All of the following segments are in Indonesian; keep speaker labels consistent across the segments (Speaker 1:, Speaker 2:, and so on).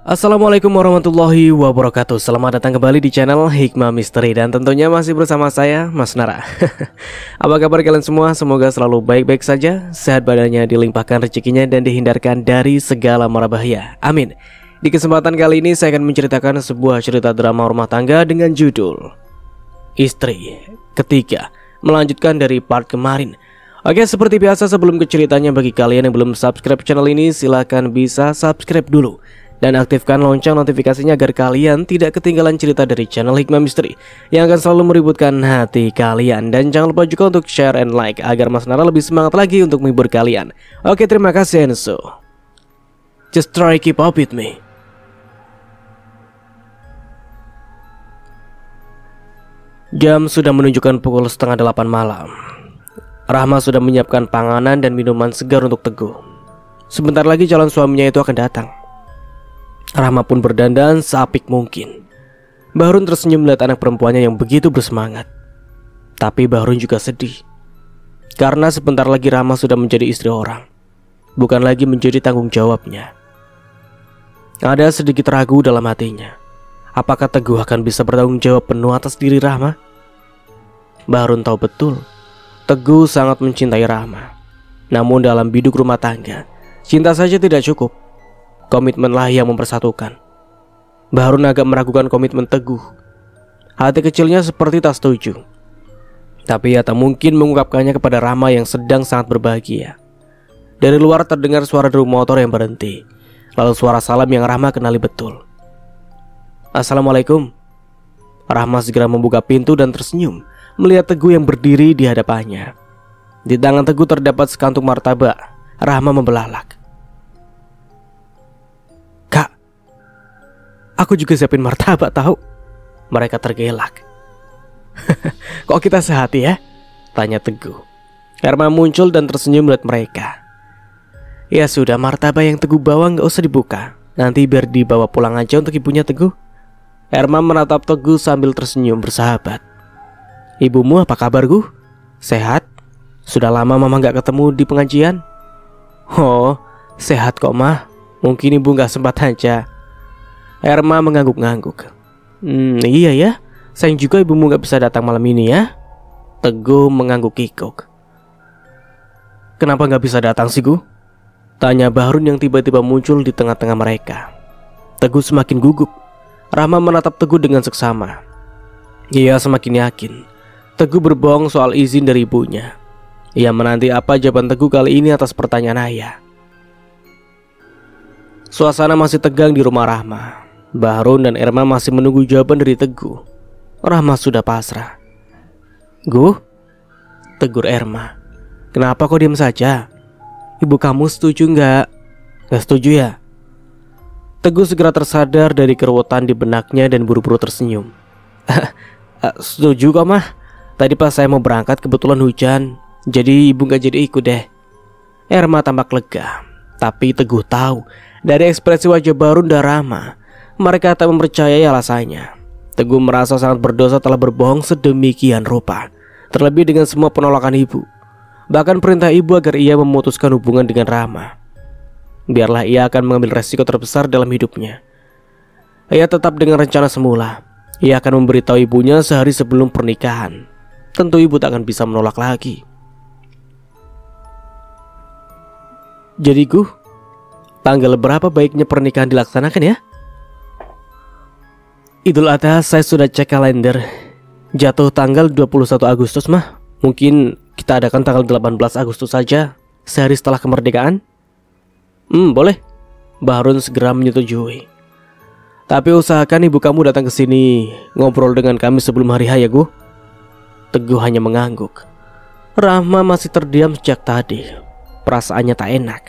Speaker 1: Assalamualaikum warahmatullahi wabarakatuh. Selamat datang kembali di channel Hikmah Misteri. Dan tentunya masih bersama saya, Mas Nara. Apa kabar kalian semua? Semoga selalu baik-baik saja, sehat badannya, dilimpahkan rezekinya, dan dihindarkan dari segala mara bahaya. Amin. Di kesempatan kali ini saya akan menceritakan sebuah cerita drama rumah tangga dengan judul Istri Ketiga, melanjutkan dari part kemarin. Oke, seperti biasa sebelum ke ceritanya, bagi kalian yang belum subscribe channel ini, silahkan bisa subscribe dulu dan aktifkan lonceng notifikasinya agar kalian tidak ketinggalan cerita dari channel Hikmah Misteri yang akan selalu meributkan hati kalian. Dan jangan lupa juga untuk share and like agar Mas Nara lebih semangat lagi untuk menghibur kalian. Oke, terima kasih, and so just try keep up with me. Jam sudah menunjukkan pukul 7:30 malam. Rahma sudah menyiapkan panganan dan minuman segar untuk Teguh. Sebentar lagi calon suaminya itu akan datang. Rahma pun berdandan seapik mungkin. Bahrun tersenyum melihat anak perempuannya yang begitu bersemangat. Tapi Bahrun juga sedih, karena sebentar lagi Rahma sudah menjadi istri orang, bukan lagi menjadi tanggung jawabnya. Ada sedikit ragu dalam hatinya. Apakah Teguh akan bisa bertanggung jawab penuh atas diri Rahma? Bahrun tahu betul Teguh sangat mencintai Rahma. Namun dalam biduk rumah tangga, cinta saja tidak cukup. Komitmenlah yang mempersatukan. Bahrun agak meragukan komitmen Teguh. Hati kecilnya seperti tak setuju, tapi ia tak mungkin mengungkapkannya kepada Rahma yang sedang sangat berbahagia. Dari luar terdengar suara deru motor yang berhenti, lalu suara salam yang Rahma kenali betul. Assalamualaikum. Rahma segera membuka pintu dan tersenyum melihat Teguh yang berdiri di hadapannya. Di tangan Teguh terdapat sekantung martabak. Rahma membelalak. Kak, aku juga siapin martabak tahu. Mereka tergelak. Kok kita sehati ya? Tanya Teguh. Rahma muncul dan tersenyum melihat mereka. Ya sudah, martabak yang Teguh bawa gak usah dibuka, nanti biar dibawa pulang aja untuk ibunya Teguh. Herma menatap Teguh sambil tersenyum bersahabat. Ibumu apa kabar, Guh? Sehat? Sudah lama mama gak ketemu di pengajian. Oh, sehat kok mah. Mungkin ibu gak sempat aja. Herma mengangguk-ngangguk. Iya ya, sayang juga ibumu gak bisa datang malam ini ya. Teguh mengangguk-kikuk. Kenapa gak bisa datang sih, Guh? Tanya Bahrun yang tiba-tiba muncul di tengah-tengah mereka. Teguh semakin gugup. Rahma menatap Teguh dengan seksama. Ia semakin yakin Teguh berbohong soal izin dari ibunya. Ia menanti apa jawaban Teguh kali ini atas pertanyaan ayah. Suasana masih tegang di rumah Rahma. Bahrun dan Herma masih menunggu jawaban dari Teguh. Rahma sudah pasrah. Guh? Tegur Herma. Kenapa kau diam saja? Ibu kamu setuju nggak? Nggak setuju ya? Teguh segera tersadar dari keruwetan di benaknya dan buru-buru tersenyum. Setuju kok mah. Tadi pas saya mau berangkat kebetulan hujan, jadi ibu nggak jadi ikut deh. Herma tampak lega. Tapi Teguh tahu dari ekspresi wajah Bahrun dan Rahma, mereka tak mempercayai alasannya. Teguh merasa sangat berdosa telah berbohong sedemikian rupa, terlebih dengan semua penolakan ibu, bahkan perintah ibu agar ia memutuskan hubungan dengan Rahma. Biarlah ia akan mengambil resiko terbesar dalam hidupnya. Ia tetap dengan rencana semula. Ia akan memberitahu ibunya sehari sebelum pernikahan. Tentu ibu tak akan bisa menolak lagi. Jadi Guh, tanggal berapa baiknya pernikahan dilaksanakan ya? Idul Adha saya sudah cek kalender. Jatuh tanggal 21 Agustus mah. Mungkin kita adakan tanggal 18 Agustus saja, sehari setelah kemerdekaan. Boleh. Bahrun segera menyetujui. Tapi usahakan ibu kamu datang ke sini ngobrol dengan kami sebelum hari H ya, Guh. Teguh hanya mengangguk. Rahma masih terdiam sejak tadi. Perasaannya tak enak.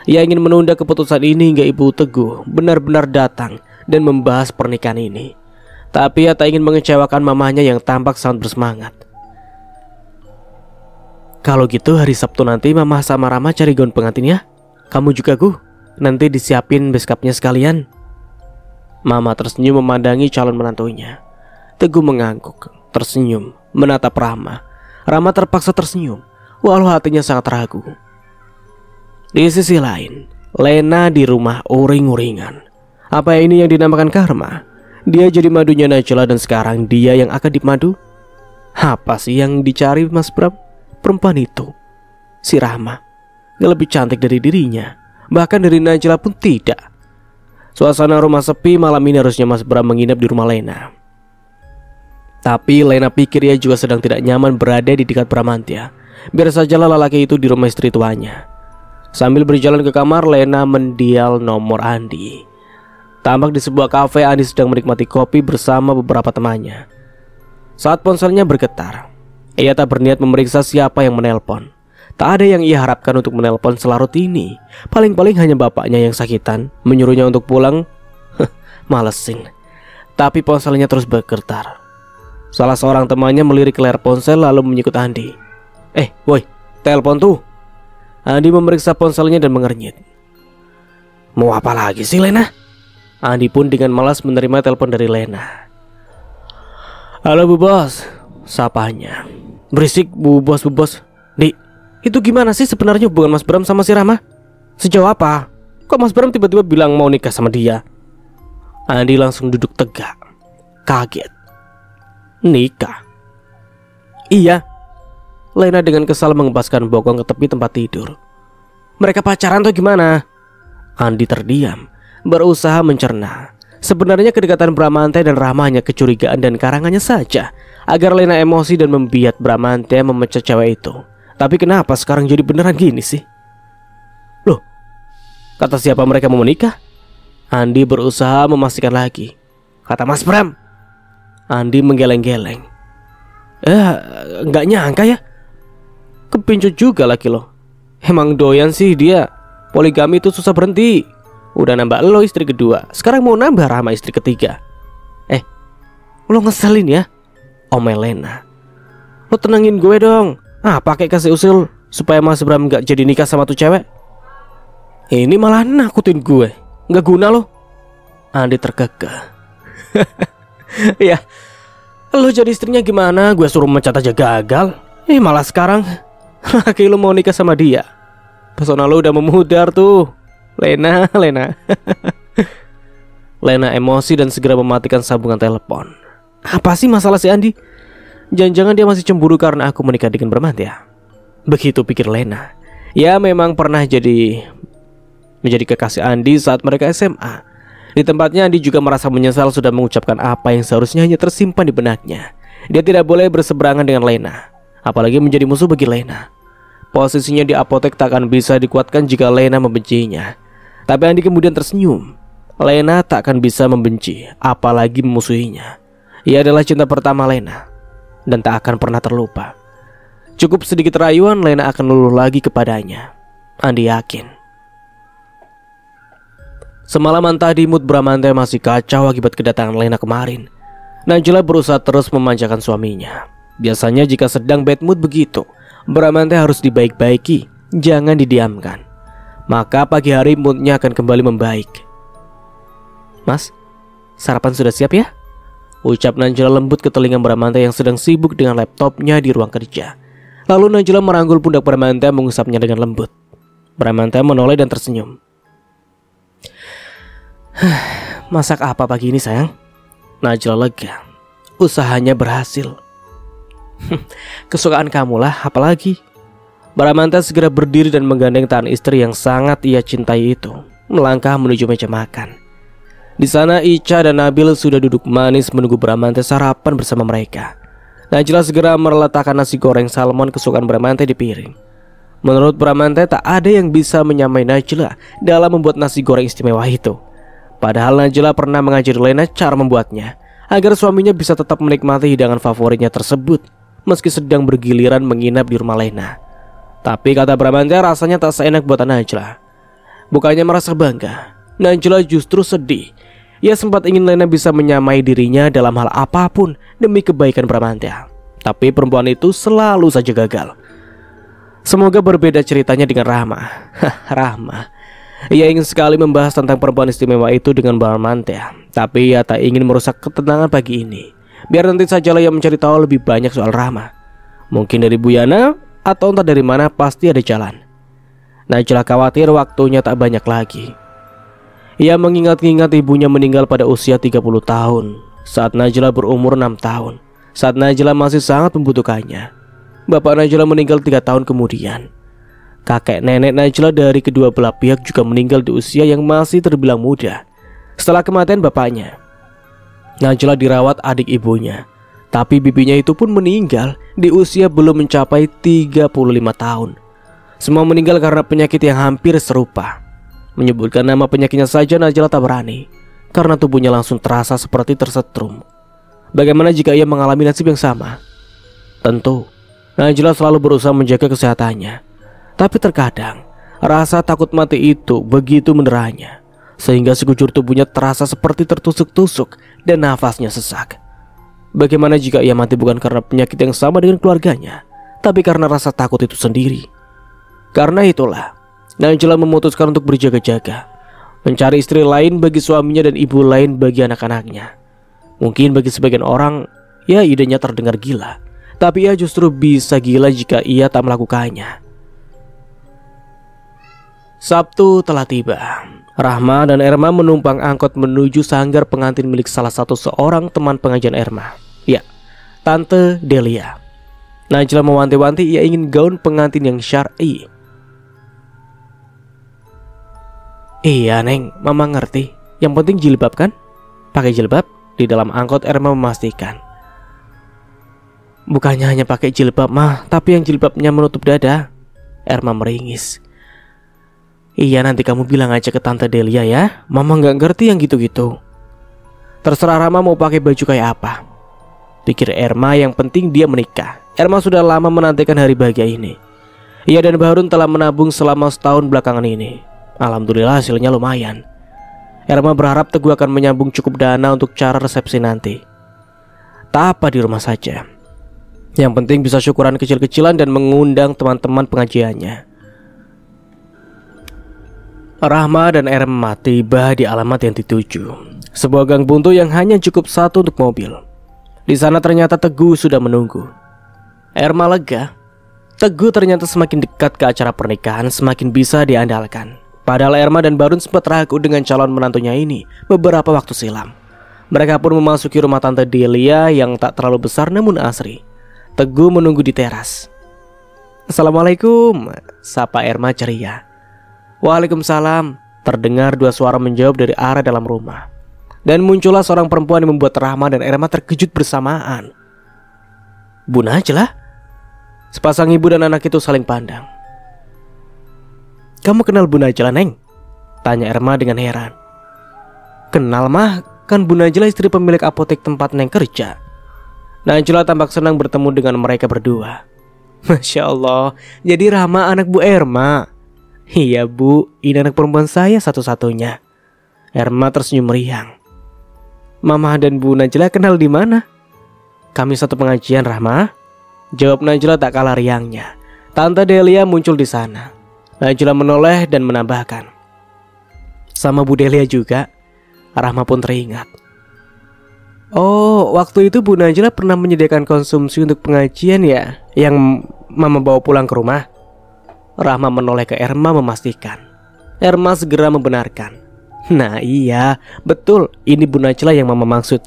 Speaker 1: Ia ingin menunda keputusan ini hingga ibu Teguh benar-benar datang dan membahas pernikahan ini. Tapi ia tak ingin mengecewakan mamanya yang tampak sangat bersemangat. Kalau gitu hari Sabtu nanti mama sama Rahma cari gaun pengantin ya. Kamu juga, Guh. Nanti disiapin beskapnya sekalian. Mama tersenyum memandangi calon menantunya. Teguh mengangguk, tersenyum, menatap Rahma. Rahma terpaksa tersenyum, walau hatinya sangat ragu. Di sisi lain, Lena di rumah uring-uringan. Apa ini yang dinamakan karma? Dia jadi madunya Najla dan sekarang dia yang akan dimadu? Apa sih yang dicari Mas Bram? Perempuan itu, si Rahma, gak lebih cantik dari dirinya. Bahkan dari Najla pun tidak. Suasana rumah sepi, malam ini harusnya Mas Bram menginap di rumah Lena. Tapi Lena pikir ia juga sedang tidak nyaman berada di dekat Bramantya. Biar sajalah lelaki itu di rumah istri tuanya. Sambil berjalan ke kamar, Lena mendial nomor Andi. Tampak di sebuah kafe, Andi sedang menikmati kopi bersama beberapa temannya. Saat ponselnya bergetar, ia tak berniat memeriksa siapa yang menelpon. Tak ada yang ia harapkan untuk menelpon selarut ini. Paling-paling hanya bapaknya yang sakitan, menyuruhnya untuk pulang. Malesin. Tapi ponselnya terus bergetar. Salah seorang temannya melirik layar ponsel lalu menyikut Andi. Woi, telepon tuh. Andi memeriksa ponselnya dan mengernyit. Mau apa lagi sih Lena? Andi pun dengan malas menerima telepon dari Lena. Halo Bu Bos, sapanya. Berisik Bu Bos. Dik, itu gimana sih sebenarnya hubungan Mas Bram sama si Rama? Sejauh apa? Kok Mas Bram tiba-tiba bilang mau nikah sama dia? Andi langsung duduk tegak, kaget. Nikah? Iya. Lena dengan kesal mengempaskan bokong ke tepi tempat tidur. Mereka pacaran atau gimana? Andi terdiam, berusaha mencerna. Sebenarnya kedekatan Bramantya dan Rahma hanya kecurigaan dan karangannya saja, agar Lena emosi dan membiat Bramantya memecat cewek itu. Tapi kenapa sekarang jadi beneran gini sih? Loh, kata siapa mereka mau menikah? Andi berusaha memastikan lagi. Kata Mas Bram. Andi menggeleng-geleng. Nggak nyangka ya. Kepincut juga laki lo. Emang doyan sih dia. Poligami itu susah berhenti. Udah nambah lo istri kedua, sekarang mau nambah Rahma istri ketiga. Lo ngeselin ya, omel Lena. Lo tenangin gue dong. Pakai kasih usul supaya Mas Bram gak jadi nikah sama tuh cewek. Ini malah nakutin gue. Gak guna lo. Andi terkekeh. Ya, lo jadi istrinya gimana? Gue suruh mecat aja gagal. Malah sekarang laki lo mau nikah sama dia. Pesona lo udah memudar tuh, Lena. Lena emosi dan segera mematikan sambungan telepon. Apa sih masalah si Andi? Jangan-jangan dia masih cemburu karena aku menikah dengan Bramantya. Begitu pikir Lena. Ya memang pernah menjadi kekasih Andi saat mereka SMA. Di tempatnya Andi juga merasa menyesal sudah mengucapkan apa yang seharusnya hanya tersimpan di benaknya. Dia tidak boleh berseberangan dengan Lena, apalagi menjadi musuh bagi Lena. Posisinya di apotek tak akan bisa dikuatkan jika Lena membencinya. Tapi Andi kemudian tersenyum. Lena tak akan bisa membenci, apalagi memusuhinya. Ia adalah cinta pertama Lena dan tak akan pernah terlupa. Cukup sedikit rayuan, Lena akan luluh lagi kepadanya. Andi yakin. Semalaman tadi mood Bramantya masih kacau akibat kedatangan Lena kemarin. Najla berusaha terus memanjakan suaminya. Biasanya jika sedang bad mood begitu, Bramantya harus dibaik-baiki, jangan didiamkan. Maka pagi hari moodnya akan kembali membaik. Mas, sarapan sudah siap ya? Ucap Najla lembut ke telinga Bramantya yang sedang sibuk dengan laptopnya di ruang kerja. Lalu Najla merangkul pundak Bramantya mengusapnya dengan lembut. Bramantya menoleh dan tersenyum. Masak apa pagi ini sayang? Najla lega. Usahanya berhasil. Kesukaan kamu lah, apalagi. Bramantya segera berdiri dan menggandeng tangan istri yang sangat ia cintai itu, melangkah menuju meja makan. Di sana Ica dan Nabil sudah duduk manis menunggu Bramantya sarapan bersama mereka. Najla segera meletakkan nasi goreng salmon kesukaan Bramantya di piring. Menurut Bramantya tak ada yang bisa menyamai Najla dalam membuat nasi goreng istimewa itu. Padahal Najla pernah mengajari Lena cara membuatnya, agar suaminya bisa tetap menikmati hidangan favoritnya tersebut meski sedang bergiliran menginap di rumah Lena. Tapi kata Bramantya rasanya tak seenak buatan Najla. Bukannya merasa bangga, Najla justru sedih. Ia sempat ingin Lena bisa menyamai dirinya dalam hal apapun demi kebaikan Bramantya. Tapi perempuan itu selalu saja gagal. Semoga berbeda ceritanya dengan Rahma. Rahma. Ia ingin sekali membahas tentang perempuan istimewa itu dengan Bramantya, tapi ia tak ingin merusak ketenangan pagi ini. Biar nanti sajalah ia mencari tahu lebih banyak soal Rahma. Mungkin dari Bu Yana, atau entah dari mana, pasti ada jalan. Najla khawatir waktunya tak banyak lagi. Ia mengingat-ingat ibunya meninggal pada usia 30 tahun saat Najla berumur 6 tahun. Saat Najla masih sangat membutuhkannya. Bapak Najla meninggal 3 tahun kemudian. Kakek nenek Najla dari kedua belah pihak juga meninggal di usia yang masih terbilang muda. Setelah kematian bapaknya, Najla dirawat adik ibunya. Tapi bibinya itu pun meninggal di usia belum mencapai 35 tahun. Semua meninggal karena penyakit yang hampir serupa. Menyebutkan nama penyakitnya saja Najla tak berani, karena tubuhnya langsung terasa seperti tersetrum. Bagaimana jika ia mengalami nasib yang sama? Tentu, Najla selalu berusaha menjaga kesehatannya. Tapi terkadang, rasa takut mati itu begitu menderanya, sehingga sekujur tubuhnya terasa seperti tertusuk-tusuk dan nafasnya sesak. Bagaimana jika ia mati bukan karena penyakit yang sama dengan keluarganya, tapi karena rasa takut itu sendiri? Karena itulah, Najla memutuskan untuk berjaga-jaga, mencari istri lain bagi suaminya dan ibu lain bagi anak-anaknya. Mungkin bagi sebagian orang, ya idenya terdengar gila, tapi ia justru bisa gila jika ia tak melakukannya. Sabtu telah tiba. Rahma dan Erma menumpang angkot menuju sanggar pengantin milik salah satu seorang teman pengajian Erma. Ya, Tante Delia. Najla mewanti-wanti ia ingin gaun pengantin yang syar'i. Iya Neng, Mama ngerti. Yang penting jilbab kan? Pakai jilbab? Di dalam angkot Erma memastikan. Bukannya hanya pakai jilbab mah, tapi yang jilbabnya menutup dada. Erma meringis. Iya nanti kamu bilang aja ke Tante Delia ya. Mama gak ngerti yang gitu-gitu. Terserah Rama mau pakai baju kayak apa. Pikir Erma, yang penting dia menikah. Erma sudah lama menantikan hari bahagia ini. Ia dan Bahrun telah menabung selama setahun belakangan ini. Alhamdulillah hasilnya lumayan. Erma berharap Teguh akan menyambung cukup dana untuk cara resepsi nanti. Tak apa, di rumah saja. Yang penting bisa syukuran kecil-kecilan dan mengundang teman-teman pengajiannya. Rahma dan Erma tiba di alamat yang dituju. Sebuah gang buntu yang hanya cukup satu untuk mobil. Di sana ternyata Teguh sudah menunggu. Erma lega. Teguh ternyata semakin dekat ke acara pernikahan, semakin bisa diandalkan. Padahal Erma dan Bahrun sempat ragu dengan calon menantunya ini beberapa waktu silam. Mereka pun memasuki rumah Tante Delia yang tak terlalu besar namun asri. Teguh menunggu di teras. Assalamualaikum, sapa Erma ceria. Waalaikumsalam, terdengar dua suara menjawab dari arah dalam rumah. Dan muncullah seorang perempuan yang membuat Rahma dan Erma terkejut bersamaan. Bu Najla? Sepasang ibu dan anak itu saling pandang. Kamu kenal Bu Najla, Neng? Tanya Erma dengan heran. Kenal mah, kan Bu Najla istri pemilik apotek tempat Neng kerja. Najla tampak senang bertemu dengan mereka berdua. Masya Allah, jadi Rahma anak Bu Erma. Iya Bu, ini anak perempuan saya satu-satunya. Erma tersenyum meriang. Mama dan Bu Najla kenal di mana? Kami satu pengajian, Rahma. Jawab Najla tak kalah riangnya. Tante Delia muncul di sana. Najla menoleh dan menambahkan, sama Bu Delia juga. Rahma pun teringat. Oh, waktu itu Bu Najla pernah menyediakan konsumsi untuk pengajian ya, yang Mama bawa pulang ke rumah. Rahma menoleh ke Erma memastikan. Erma segera membenarkan. Nah iya, betul, ini Bu Najla yang Mama maksud.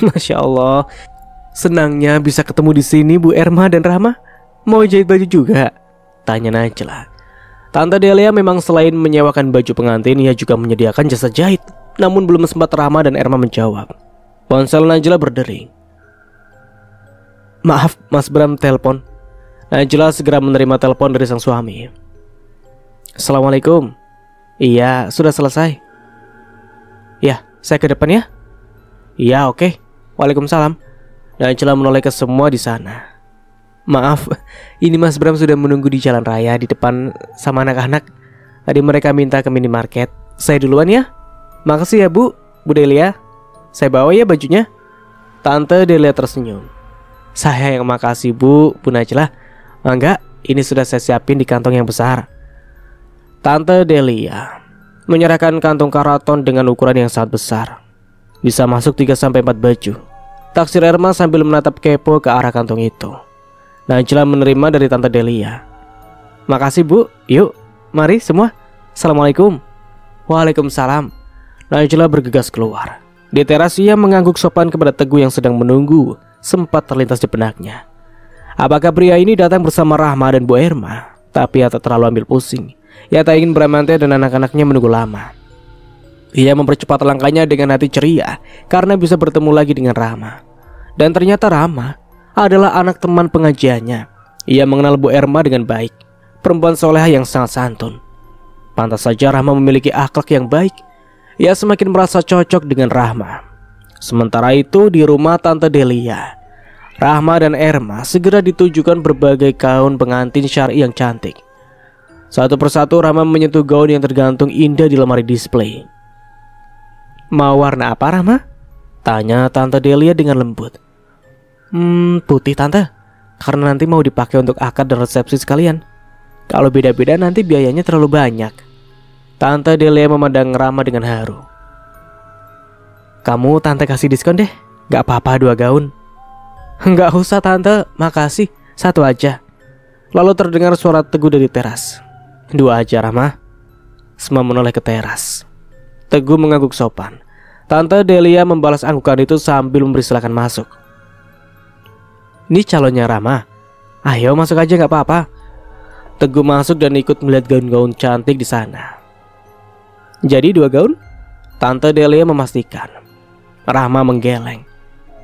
Speaker 1: Masya Allah, senangnya bisa ketemu di sini Bu Erma dan Rahma. Mau jahit baju juga? Tanya Najla. Tante Delia memang selain menyewakan baju pengantin, ia juga menyediakan jasa jahit. Namun belum sempat Rahma dan Erma menjawab. Ponsel Najla berdering. Maaf, Mas Bram telepon. Najla segera menerima telepon dari sang suami. Assalamualaikum. Iya, sudah selesai. Ya, saya ke depan ya. Iya, oke. Waalaikumsalam. Najla menoleh ke semua di sana. Maaf, ini Mas Bram sudah menunggu di jalan raya di depan sama anak-anak. Tadi mereka minta ke minimarket. Saya duluan ya. Makasih ya Bu Delia. Saya bawa ya bajunya. Tante Delia tersenyum. Saya yang makasih Bu Najla. Enggak, ini sudah saya siapin di kantong yang besar. Tante Delia menyerahkan kantong karaton dengan ukuran yang sangat besar. Bisa masuk 3-4 baju. Taksir Erma sambil menatap kepo ke arah kantong itu. Najla menerima dari Tante Delia. Makasih Bu, yuk, mari semua. Assalamualaikum. Waalaikumsalam. Najla bergegas keluar. Di teras ia mengangguk sopan kepada Teguh yang sedang menunggu. Sempat terlintas di benaknya, apakah pria ini datang bersama Rahma dan Bu Erma? Tapi ia tak terlalu ambil pusing. Ia tak ingin Bramante dan anak-anaknya menunggu lama. Ia mempercepat langkahnya dengan hati ceria karena bisa bertemu lagi dengan Rahma. Dan ternyata Rahma adalah anak teman pengajiannya. Ia mengenal Bu Erma dengan baik, perempuan soleha yang sangat santun. Pantas saja Rahma memiliki akhlak yang baik. Ia semakin merasa cocok dengan Rahma. Sementara itu di rumah Tante Delia, Rahma dan Erma segera ditujukan berbagai gaun pengantin syar'i yang cantik. Satu persatu Rahma menyentuh gaun yang tergantung indah di lemari display. Mau warna apa Rahma? Tanya Tante Delia dengan lembut. Putih Tante, karena nanti mau dipakai untuk akad dan resepsi sekalian. Kalau beda-beda nanti biayanya terlalu banyak. Tante Delia memandang Rahma dengan haru. Kamu Tante kasih diskon deh. Gak apa-apa 2 gaun. Gak usah Tante, makasih, 1 aja. Lalu terdengar suara Teguh dari teras. 2 aja Rahma. Semua menoleh ke teras. Teguh mengangguk sopan. Tante Delia membalas anggukan itu sambil memberi silakan masuk. Ini calonnya Rahma. Ayo masuk aja gak apa-apa. Teguh masuk dan ikut melihat gaun-gaun cantik di sana. Jadi 2 gaun? Tante Delia memastikan. Rahma menggeleng.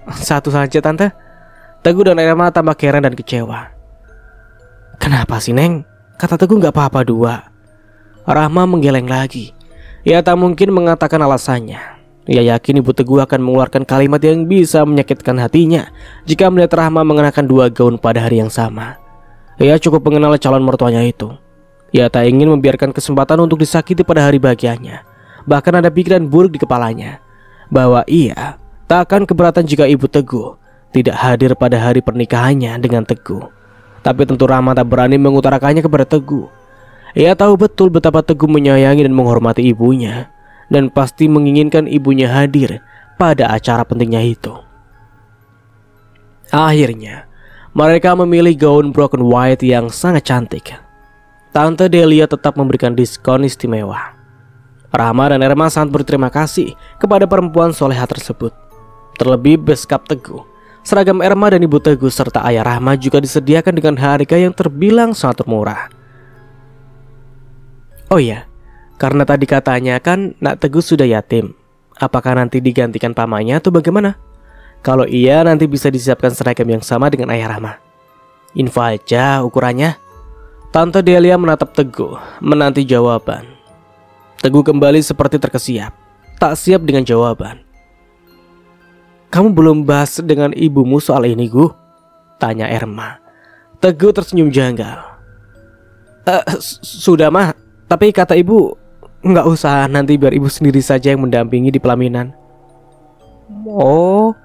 Speaker 1: 1 saja Tante. Teguh dan Erma tambah heran dan kecewa. Kenapa sih Neng? Kata Teguh gak apa-apa 2. Rahma menggeleng lagi. Ia tak mungkin mengatakan alasannya. Ia yakin Ibu Teguh akan mengeluarkan kalimat yang bisa menyakitkan hatinya jika melihat Rahma mengenakan 2 gaun pada hari yang sama. Ia cukup mengenal calon mertuanya itu. Ia tak ingin membiarkan kesempatan untuk disakiti pada hari bahagianya. Bahkan ada pikiran buruk di kepalanya bahwa ia tak akan keberatan jika Ibu Teguh tidak hadir pada hari pernikahannya dengan Teguh. Tapi tentu Rahma tak berani mengutarakannya kepada Teguh. Ia tahu betul betapa Teguh menyayangi dan menghormati ibunya, dan pasti menginginkan ibunya hadir pada acara pentingnya itu. Akhirnya mereka memilih gaun broken white yang sangat cantik. Tante Delia tetap memberikan diskon istimewa. Rahma dan Erma sangat berterima kasih kepada perempuan soleha tersebut. Terlebih beskap Teguh, seragam Erma dan Ibu Teguh serta ayah Rahma juga disediakan dengan harga yang terbilang sangat murah. Oh iya, karena tadi katanya kan Nak Teguh sudah yatim. Apakah nanti digantikan pamannya atau bagaimana? Kalau iya nanti bisa disiapkan seragam yang sama dengan ayah Rahma. Info aja ukurannya. Tante Delia menatap Teguh menanti jawaban. Teguh kembali seperti terkesiap, tak siap dengan jawaban. Kamu belum bahas dengan ibumu soal ini, Gu? Tanya Erma. Teguh tersenyum janggal. Sudah mah, tapi kata ibu nggak usah, nanti biar ibu sendiri saja yang mendampingi di pelaminan. Oh,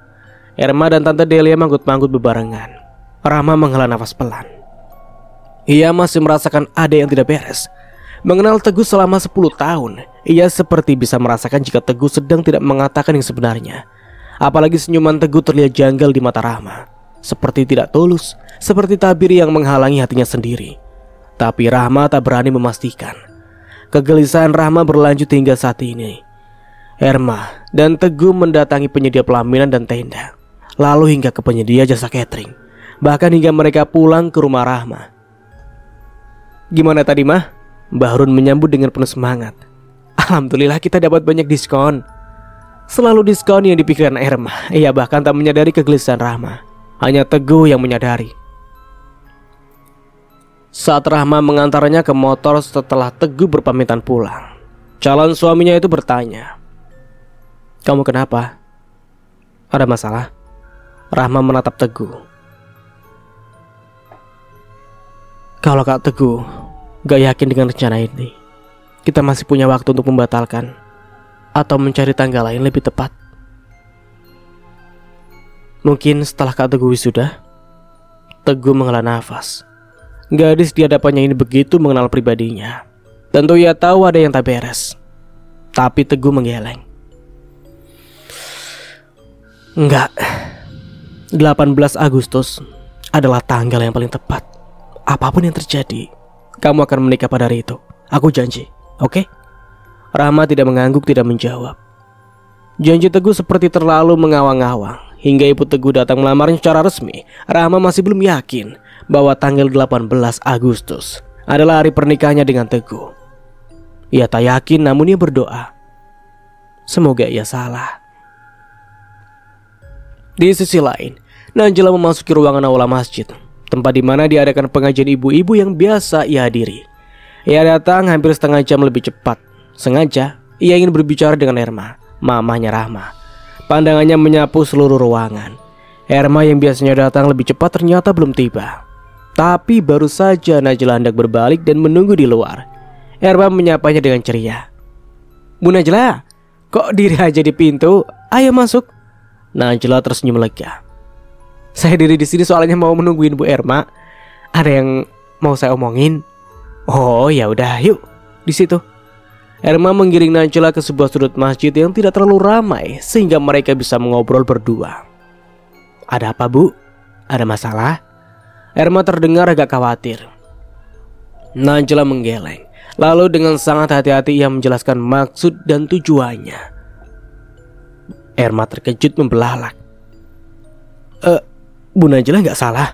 Speaker 1: Erma dan Tante Delia manggut-manggut bebarengan. Rahma menghela nafas pelan. Ia masih merasakan ada yang tidak beres. Mengenal Teguh selama 10 tahun, ia seperti bisa merasakan jika Teguh sedang tidak mengatakan yang sebenarnya. Apalagi senyuman Teguh terlihat janggal di mata Rahma, seperti tidak tulus, seperti tabir yang menghalangi hatinya sendiri. Tapi Rahma tak berani memastikan. Kegelisahan Rahma berlanjut hingga saat ini. Erma dan Teguh mendatangi penyedia pelaminan dan tenda, lalu hingga ke penyedia jasa catering, bahkan hingga mereka pulang ke rumah Rahma. Gimana tadi mah? Mbah Harun menyambut dengan penuh semangat. Alhamdulillah kita dapat banyak diskon. Selalu diskon yang dipikirkan Erma. Ia bahkan tak menyadari kegelisahan Rahma. Hanya Teguh yang menyadari. Saat Rahma mengantarnya ke motor setelah Teguh berpamitan pulang, calon suaminya itu bertanya, "Kamu kenapa? Ada masalah?" Rahma menatap Teguh. Kalau Kak Teguh gak yakin dengan rencana ini, kita masih punya waktu untuk membatalkan atau mencari tanggal lain lebih tepat. Mungkin setelah Kak Teguh wisuda. Teguh menghela nafas. Gadis di hadapannya ini begitu mengenal pribadinya. Tentu ia tahu ada yang tak beres. Tapi Teguh menggeleng. Enggak, 18 Agustus adalah tanggal yang paling tepat. Apapun yang terjadi, kamu akan menikah pada hari itu. Aku janji, oke? Rahma tidak mengangguk, tidak menjawab. Janji Teguh seperti terlalu mengawang-awang. Hingga ibu Teguh datang melamarnya secara resmi, Rahma masih belum yakin bahwa tanggal 18 Agustus adalah hari pernikahannya dengan Teguh. Ia tak yakin, namun ia berdoa, semoga ia salah. Di sisi lain, Najla memasuki ruangan aula masjid, tempat di mana diadakan pengajian ibu-ibu yang biasa ia hadiri. Ia datang hampir setengah jam lebih cepat. Sengaja ia ingin berbicara dengan Erma, mamahnya Rahma. Pandangannya menyapu seluruh ruangan. Erma yang biasanya datang lebih cepat ternyata belum tiba. Tapi baru saja Najla hendak berbalik dan menunggu di luar, Erma menyapanya dengan ceria. "Bu Najla, kok diri aja di pintu? Ayo masuk." Najla tersenyum lega. "Saya diri di sini soalnya mau menungguin Bu Erma. Ada yang mau saya omongin." "Oh ya udah, yuk di situ." Erma menggiring Najla ke sebuah sudut masjid yang tidak terlalu ramai sehingga mereka bisa mengobrol berdua. "Ada apa, Bu? Ada masalah?" Erma terdengar agak khawatir. Najla menggeleng, lalu dengan sangat hati-hati ia menjelaskan maksud dan tujuannya. Erma terkejut membelalak. Bu Najla nggak salah?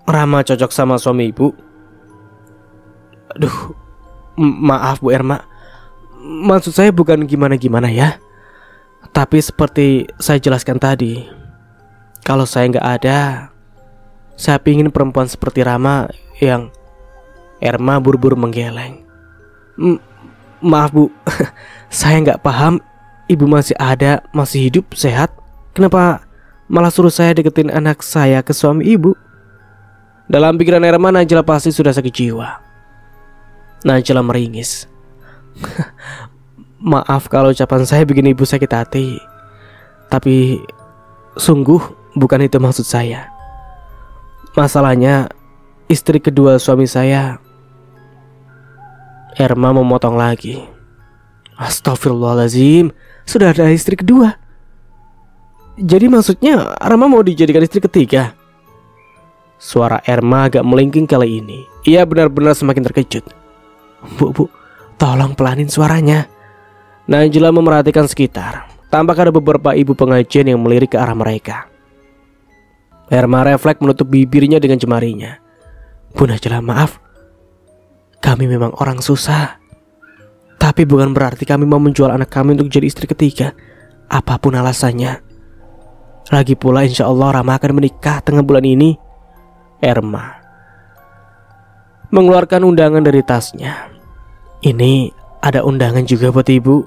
Speaker 1: Rahma cocok sama suami ibu?" "Aduh, maaf Bu Erma. Maksud saya bukan gimana-gimana ya. Tapi seperti saya jelaskan tadi, kalau saya nggak ada, saya pingin perempuan seperti Rahma yang..." Erma buru-buru menggeleng. "Maaf Bu, saya nggak paham. Ibu masih ada, masih hidup, sehat. Kenapa malah suruh saya deketin anak saya ke suami ibu?" Dalam pikiran Erma, Najla pasti sudah sakit jiwa. Najla meringis. "Maaf kalau ucapan saya bikin ibu sakit hati. Tapi sungguh bukan itu maksud saya. Masalahnya istri kedua suami saya..." Erma memotong lagi. "Astagfirullahaladzim, sudah ada istri kedua? Jadi maksudnya Rahma mau dijadikan istri ketiga?" Suara Erma agak melengking kali ini. Ia benar-benar semakin terkejut. Bu, tolong pelanin suaranya." Najla memerhatikan sekitar. Tampak ada beberapa ibu pengajian yang melirik ke arah mereka. Erma refleks menutup bibirnya dengan jemarinya. "Bu Najla, maaf. Kami memang orang susah. Tapi bukan berarti kami mau menjual anak kami untuk jadi istri ketiga, apapun alasannya. Lagi pula insya Allah Rahma akan menikah tengah bulan ini." Erma mengeluarkan undangan dari tasnya. "Ini ada undangan juga buat ibu."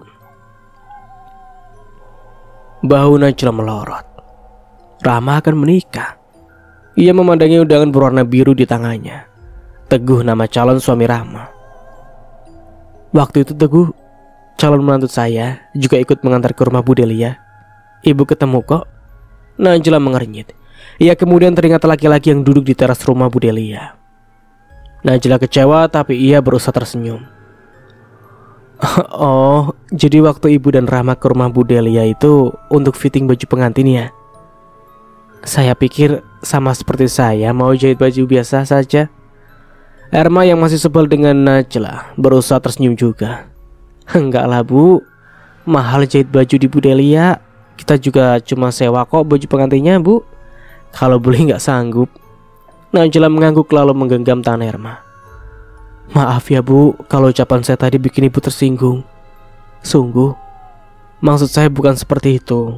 Speaker 1: Bahu Najla melorot. Rahma akan menikah. Ia memandangi undangan berwarna biru di tangannya. Teguh nama calon suami Rahma. "Waktu itu Teguh, calon menantu saya, juga ikut mengantar ke rumah Bu Delia. Ibu ketemu kok." Najla mengernyit. Ia kemudian teringat laki-laki yang duduk di teras rumah Bu Delia. Najla kecewa tapi ia berusaha tersenyum. "Oh, jadi waktu ibu dan Rahma ke rumah Bu Delia itu untuk fitting baju pengantin ya? Saya pikir sama seperti saya mau jahit baju biasa saja." Erma yang masih sebel dengan Najla berusaha tersenyum juga. "Enggak lah Bu, mahal jahit baju di Bu Delia. Kita juga cuma sewa kok baju pengantinnya Bu. Kalau beli nggak sanggup." Najla mengangguk lalu menggenggam tangan Erma. "Maaf ya Bu, kalau ucapan saya tadi bikin ibu tersinggung. Sungguh, maksud saya bukan seperti itu.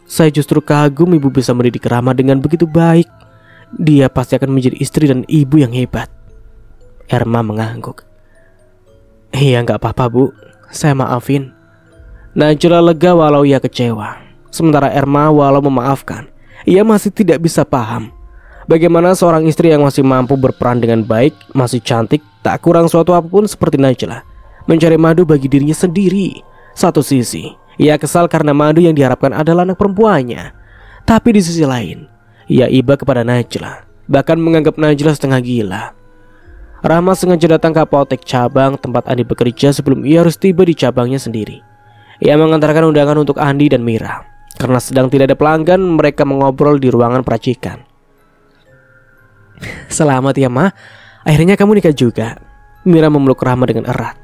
Speaker 1: Saya justru kagum ibu bisa mendidik Rahma dengan begitu baik. Dia pasti akan menjadi istri dan ibu yang hebat." Erma mengangguk. "Iya nggak apa-apa Bu, saya maafin." Najla lega walau ia kecewa. Sementara Erma walau memaafkan, ia masih tidak bisa paham bagaimana seorang istri yang masih mampu berperan dengan baik, masih cantik, tak kurang suatu apapun seperti Najla, mencari madu bagi dirinya sendiri. Satu sisi, ia kesal karena madu yang diharapkan adalah anak perempuannya. Tapi di sisi lain, ia iba kepada Najla, bahkan menganggap Najla setengah gila. Rahma sengaja datang ke apotek cabang tempat Andi bekerja sebelum ia harus tiba di cabangnya sendiri. Ia mengantarkan undangan untuk Andi dan Mira. Karena sedang tidak ada pelanggan, mereka mengobrol di ruangan peracikan. "Selamat ya Ma, akhirnya kamu nikah juga." Mira memeluk Rahma dengan erat.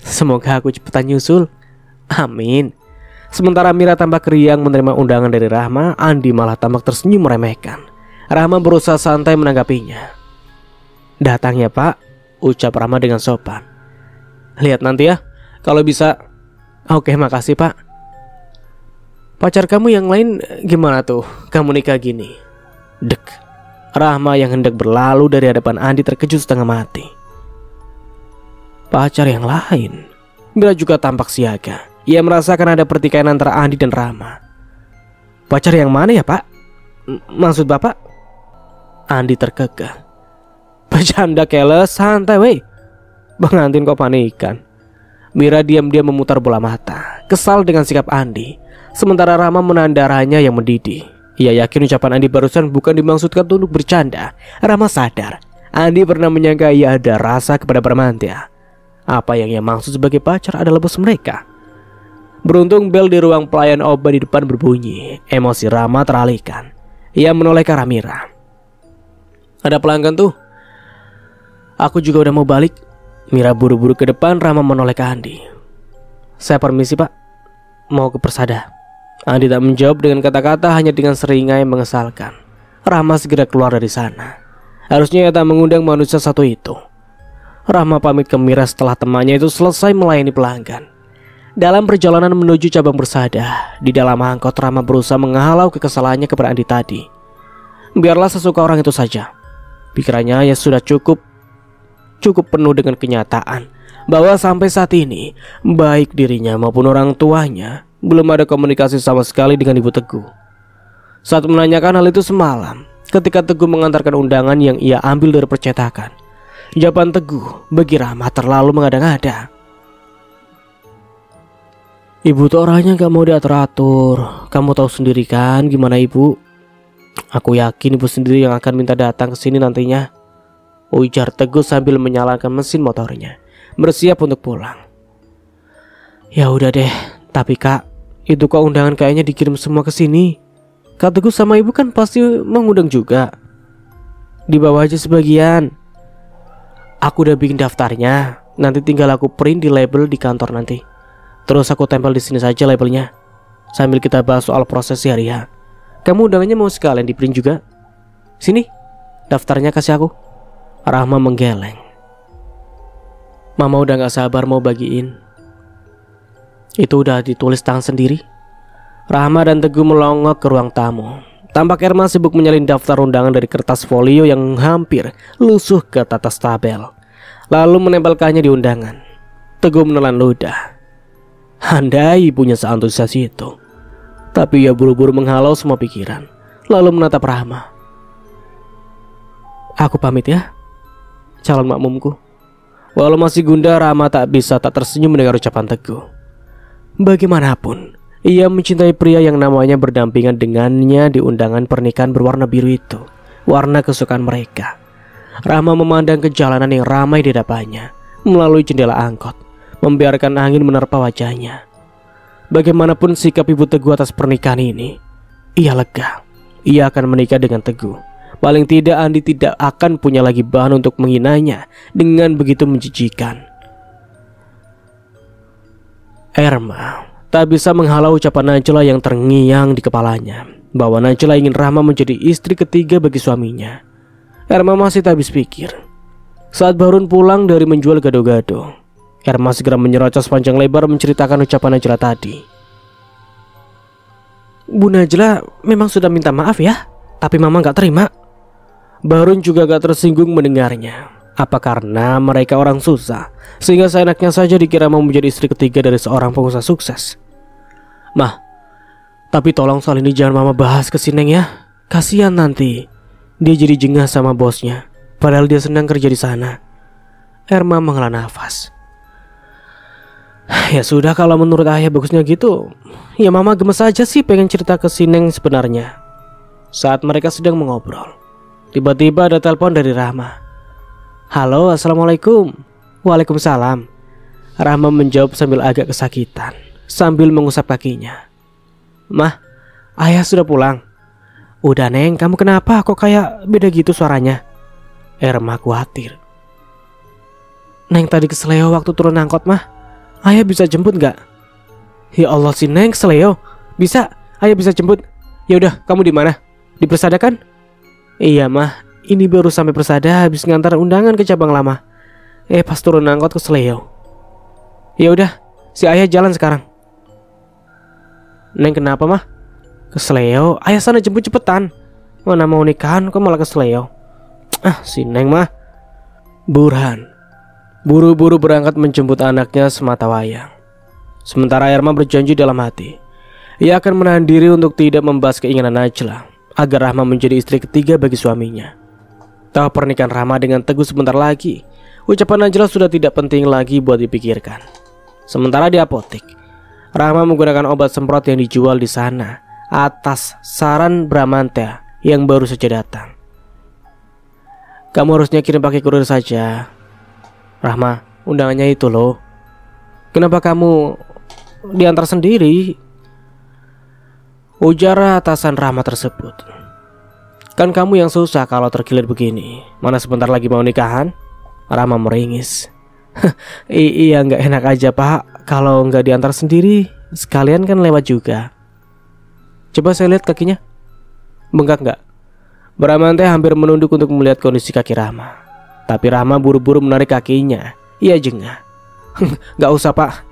Speaker 1: "Semoga aku cepetan nyusul. Amin. Sementara Mira tampak riang menerima undangan dari Rahma, Andi malah tampak tersenyum meremehkan. Rahma berusaha santai menanggapinya. Datang ya Pak, ucap Rahma dengan sopan. Lihat nanti ya, kalau bisa. Oke, makasih Pak. Pacar kamu yang lain gimana tuh? Kamu nikah gini? Dek. Rahma yang hendak berlalu dari hadapan Andi terkejut setengah mati. Pacar yang lain? Mira juga tampak siaga. Ia merasakan ada pertikaian antara Andi dan Rahma. Pacar yang mana ya Pak? Maksud Bapak? Andi terkekeh. Bercanda keles, santai weh. Pengantin kok panikan. Mira diam-diam memutar bola mata, kesal dengan sikap Andi. Sementara Rahma menahan darahnya yang mendidih. Ia yakin ucapan Andi barusan bukan dimaksudkan untuk bercanda. Rahma sadar Andi pernah menyangka ia ada rasa kepada Bramantya. Apa yang ia maksud sebagai pacar adalah bos mereka. Beruntung bel di ruang pelayan obat di depan berbunyi. Emosi Rahma teralihkan. Ia menoleh ke arah Mira. Ada pelanggan tuh. Aku juga udah mau balik. Mira buru-buru ke depan. Rahma menoleh ke Andi. Saya permisi Pak, mau ke Persada. Andi tak menjawab dengan kata-kata, hanya dengan seringai mengesalkan. Rahma segera keluar dari sana. Harusnya ia tak mengundang manusia satu itu. Rahma pamit ke Mira setelah temannya itu selesai melayani pelanggan. Dalam perjalanan menuju cabang Persada, di dalam angkot Rahma berusaha menghalau kekesalannya kepada Andi tadi. Biarlah sesuka orang itu saja. Pikirannya ya sudah cukup penuh dengan kenyataan bahwa sampai saat ini baik dirinya maupun orang tuanya belum ada komunikasi sama sekali dengan Ibu Teguh. Saat menanyakan hal itu semalam, ketika Teguh mengantarkan undangan yang ia ambil dari percetakan, jawaban Teguh bagi Rahma terlalu mengada-ngada. Ibu tuh orangnya gak mau diatur-atur. Kamu tahu sendiri kan gimana Ibu. Aku yakin Ibu sendiri yang akan minta datang ke sini nantinya, ujar Teguh sambil menyalakan mesin motornya, bersiap untuk pulang. Ya udah deh, tapi Kak, itu kok undangan kayaknya dikirim semua ke sini. Kak Teguh sama Ibu kan pasti mengundang juga. Dibawa aja sebagian. Aku udah bikin daftarnya, nanti tinggal aku print di label di kantor nanti. Terus aku tempel di sini saja labelnya. Sambil kita bahas soal proses hari ya. Kamu undangannya mau sekalian di print juga? Sini, daftarnya kasih aku. Rahma menggeleng. Mama udah gak sabar mau bagiin. Itu udah ditulis tangan sendiri. Rahma dan Teguh melongok ke ruang tamu. Tampak Erma sibuk menyalin daftar undangan dari kertas folio yang hampir lusuh ke atas tabel, lalu menempelkannya di undangan. Teguh menelan ludah. Andai ibunya seantusias itu. Tapi ia buru-buru menghalau semua pikiran, lalu menatap Rahma. Aku pamit ya, calon makmumku. Walau masih gundah, Rahma tak bisa tak tersenyum mendengar ucapan Teguh. Bagaimanapun, ia mencintai pria yang namanya berdampingan dengannya di undangan pernikahan berwarna biru itu, warna kesukaan mereka. Rahma memandang ke jalanan yang ramai di depannya melalui jendela angkot, membiarkan angin menerpa wajahnya. Bagaimanapun sikap Ibu Teguh atas pernikahan ini, ia lega. Ia akan menikah dengan Teguh. Paling tidak Andi tidak akan punya lagi bahan untuk menghinanya dengan begitu menjijikan. Erma tak bisa menghalau ucapan Najla yang terngiang di kepalanya, bahwa Najla ingin Rahma menjadi istri ketiga bagi suaminya. Erma masih tak habis pikir. Saat Barun pulang dari menjual gado-gado, Erma segera menyerocos panjang lebar menceritakan ucapan Najla tadi. Bu Najla memang sudah minta maaf ya, tapi Mama gak terima. Barun juga gak tersinggung mendengarnya. Apa karena mereka orang susah, sehingga seenaknya saja dikira mau menjadi istri ketiga dari seorang pengusaha sukses. Mah, tapi tolong soal ini jangan Mama bahas ke Sineng ya. Kasihan nanti dia jadi jengah sama bosnya, padahal dia senang kerja di sana. Erma menghela nafas. Ya sudah, kalau menurut ayah bagusnya gitu, ya Mama gemes aja sih pengen cerita ke Sineng sebenarnya. Saat mereka sedang mengobrol, tiba-tiba ada telepon dari Rahma. Halo, assalamualaikum. Waalaikumsalam. Rahma menjawab sambil agak kesakitan, sambil mengusap kakinya. Mah, ayah sudah pulang. Udah Neng, kamu kenapa kok kayak beda gitu suaranya? Erma khawatir. Neng tadi keseleo waktu turun angkot mah. Ayah bisa jemput gak? Ya Allah, si Neng keseleo. Bisa, ayo bisa jemput. Ya udah, kamu di mana? Di Persada kan? Iya mah, ini baru sampai Persada habis ngantar undangan ke cabang lama. Pas turun angkot keseleo. Ya udah, si ayah jalan sekarang. Neng kenapa mah? Keseleo, ayah sana jemput cepetan. Mana mau nikahan kok malah keseleo. Si Neng mah. Burhan buru-buru berangkat menjemput anaknya semata wayang. Sementara Erma berjanji dalam hati, ia akan menahan diri untuk tidak membahas keinginan Najla agar Rahma menjadi istri ketiga bagi suaminya. Tahu pernikahan Rahma dengan Teguh sebentar lagi, ucapan Najla sudah tidak penting lagi buat dipikirkan. Sementara di apotek, Rahma menggunakan obat semprot yang dijual di sana atas saran Bramantya yang baru saja datang. Kamu harusnya kirim pakai kurir saja. Rahma, undangannya itu loh. Kenapa kamu diantar sendiri? Ujar atasan Rahma tersebut. Kan kamu yang susah kalau terkilir begini. Mana sebentar lagi mau nikahan? Rahma meringis. Iya, nggak enak aja pak kalau nggak diantar sendiri. Sekalian kan lewat juga. Coba saya lihat kakinya. Bengkak nggak? Bramantya hampir menunduk untuk melihat kondisi kaki Rahma. Tapi Rahma buru-buru menarik kakinya. Ia jengah. Gak usah pak.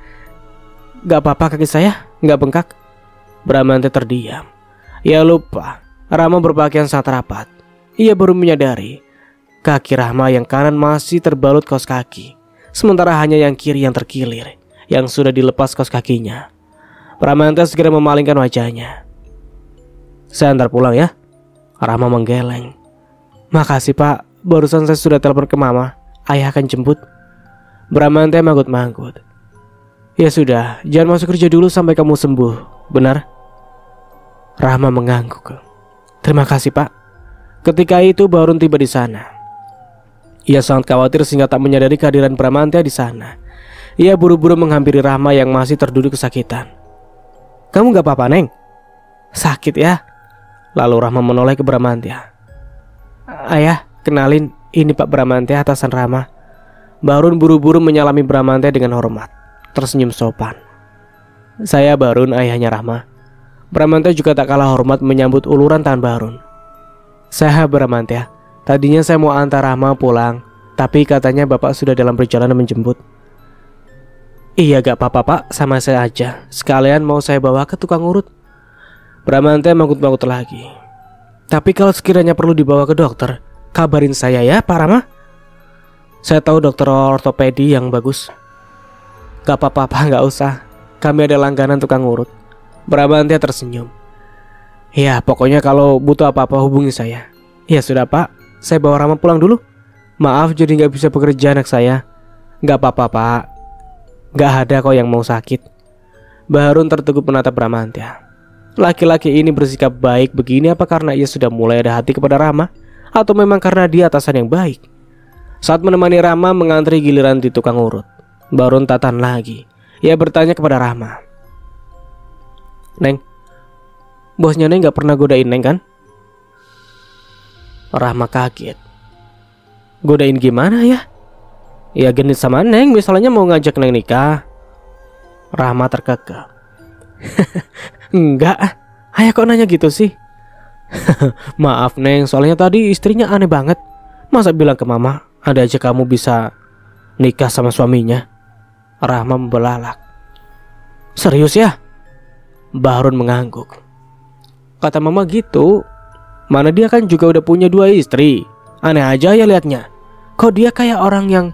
Speaker 1: Gak apa-apa kaki saya, gak bengkak. Bramantya terdiam. Ia lupa Rahma berpakaian sangat rapat. Ia baru menyadari kaki Rahma yang kanan masih terbalut kaos kaki, sementara hanya yang kiri yang terkilir, yang sudah dilepas kaos kakinya. Bramantya segera memalingkan wajahnya. Saya antar pulang ya. Rahma menggeleng. Makasih pak, barusan saya sudah telepon ke mama. Ayah akan jemput. Bramantya manggut-manggut. Ya sudah, jangan masuk kerja dulu sampai kamu sembuh. Benar? Rahma mengangguk. Terima kasih pak. Ketika itu Barun tiba di sana. Ia sangat khawatir sehingga tak menyadari kehadiran Bramantya di sana. Ia buru-buru menghampiri Rahma yang masih terduduk kesakitan. Kamu gak apa-apa Neng? Sakit ya? Lalu Rahma menoleh ke Bramantya. Ayah, kenalin, ini Pak Bramantya, atasan Rahma. Barun buru-buru menyalami Bramantya dengan hormat, tersenyum sopan. Saya Barun, ayahnya Rahma. Bramantya juga tak kalah hormat menyambut uluran tangan Barun. Saya Bramantya, tadinya saya mau antar Rahma pulang, tapi katanya bapak sudah dalam perjalanan menjemput. Iya gak apa-apa pak, sama saya aja. Sekalian mau saya bawa ke tukang urut. Bramantya manggut-manggut lagi. Tapi kalau sekiranya perlu dibawa ke dokter, kabarin saya ya Pak Rama. Saya tahu dokter ortopedi yang bagus. Gak apa-apa Pak, gak usah. Kami ada langganan tukang urut. Bramantya tersenyum. Ya pokoknya kalau butuh apa-apa hubungi saya. Ya sudah Pak, saya bawa Rama pulang dulu. Maaf jadi gak bisa bekerja anak saya. Gak apa-apa Pak, gak ada kok yang mau sakit. Barun tertegun menatap Bramantya. Laki-laki ini bersikap baik begini apa karena ia sudah mulai ada hati kepada Rama, atau memang karena dia atasan yang baik? Saat menemani Rama mengantri giliran di tukang urut, Barun tatan lagi. Ia bertanya kepada Rama. Neng, bosnya Neng gak pernah godain Neng kan? Rama kaget. Godain gimana ya? Ya genit sama Neng, misalnya mau ngajak Neng nikah. Rama terkekeh. Enggak, ayah kok nanya gitu sih? Maaf Neng, soalnya tadi istrinya aneh banget. Masa bilang ke mama, ada aja kamu bisa nikah sama suaminya? Rahma membelalak. Serius ya? Barun mengangguk. Kata mama gitu. Mana dia kan juga udah punya 2 istri. Aneh aja ya liatnya. Kok dia kayak orang yang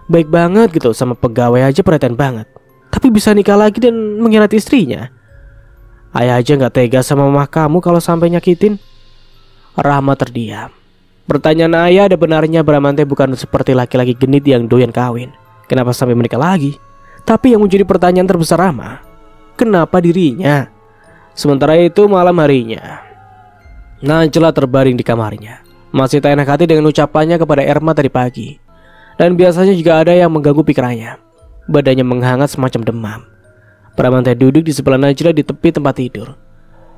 Speaker 1: baik banget gitu, sama pegawai aja perhatian banget, tapi bisa nikah lagi dan mengkhianati istrinya. Ayah aja gak tega sama mama kamu kalau sampai nyakitin. Rahma terdiam. Pertanyaan ayah ada benarnya. Bramantya bukan seperti laki-laki genit yang doyan kawin. Kenapa sampai menikah lagi? Tapi yang menjadi pertanyaan terbesar Rahma, kenapa dirinya? Sementara itu malam harinya, Najla terbaring di kamarnya, masih tak enak hati dengan ucapannya kepada Erma tadi pagi. Dan biasanya juga ada yang mengganggu pikirannya. Badannya menghangat semacam demam. Bramantya duduk di sebelah Najla di tepi tempat tidur,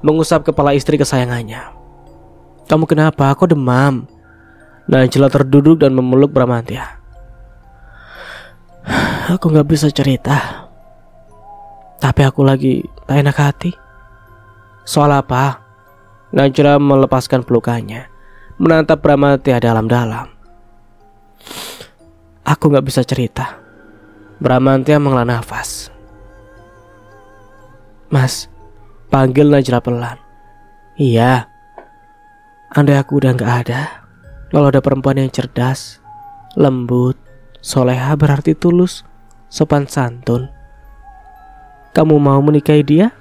Speaker 1: mengusap kepala istri kesayangannya. Kamu kenapa? Kok demam? Najla terduduk dan memeluk Bramantya. Aku gak bisa cerita. Tapi aku lagi tak enak hati. Soal apa? Najla melepaskan pelukannya, menatap Bramantya dalam-dalam. Aku gak bisa cerita. Bramantya menghela nafas. Mas, panggil Najla pelan. Iya. Andai aku udah gak ada, kalau ada perempuan yang cerdas, lembut, soleha berarti tulus, sopan santun, kamu mau menikahi dia?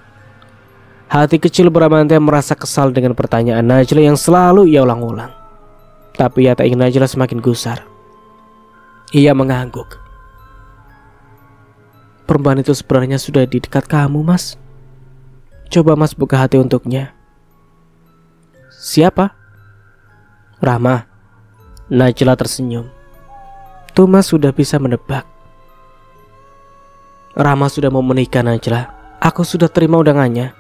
Speaker 1: Hati kecil Bramantya merasa kesal dengan pertanyaan Najla yang selalu ia ulang-ulang. Tapi ia tak ingin Najla semakin gusar. Ia mengangguk. Perempuan itu sebenarnya sudah di dekat kamu, Mas. Coba Mas buka hati untuknya. Siapa? Rahma. Najla tersenyum. Tuh Mas sudah bisa menebak. Rahma sudah mau menikah, Najla. Aku sudah terima undangannya.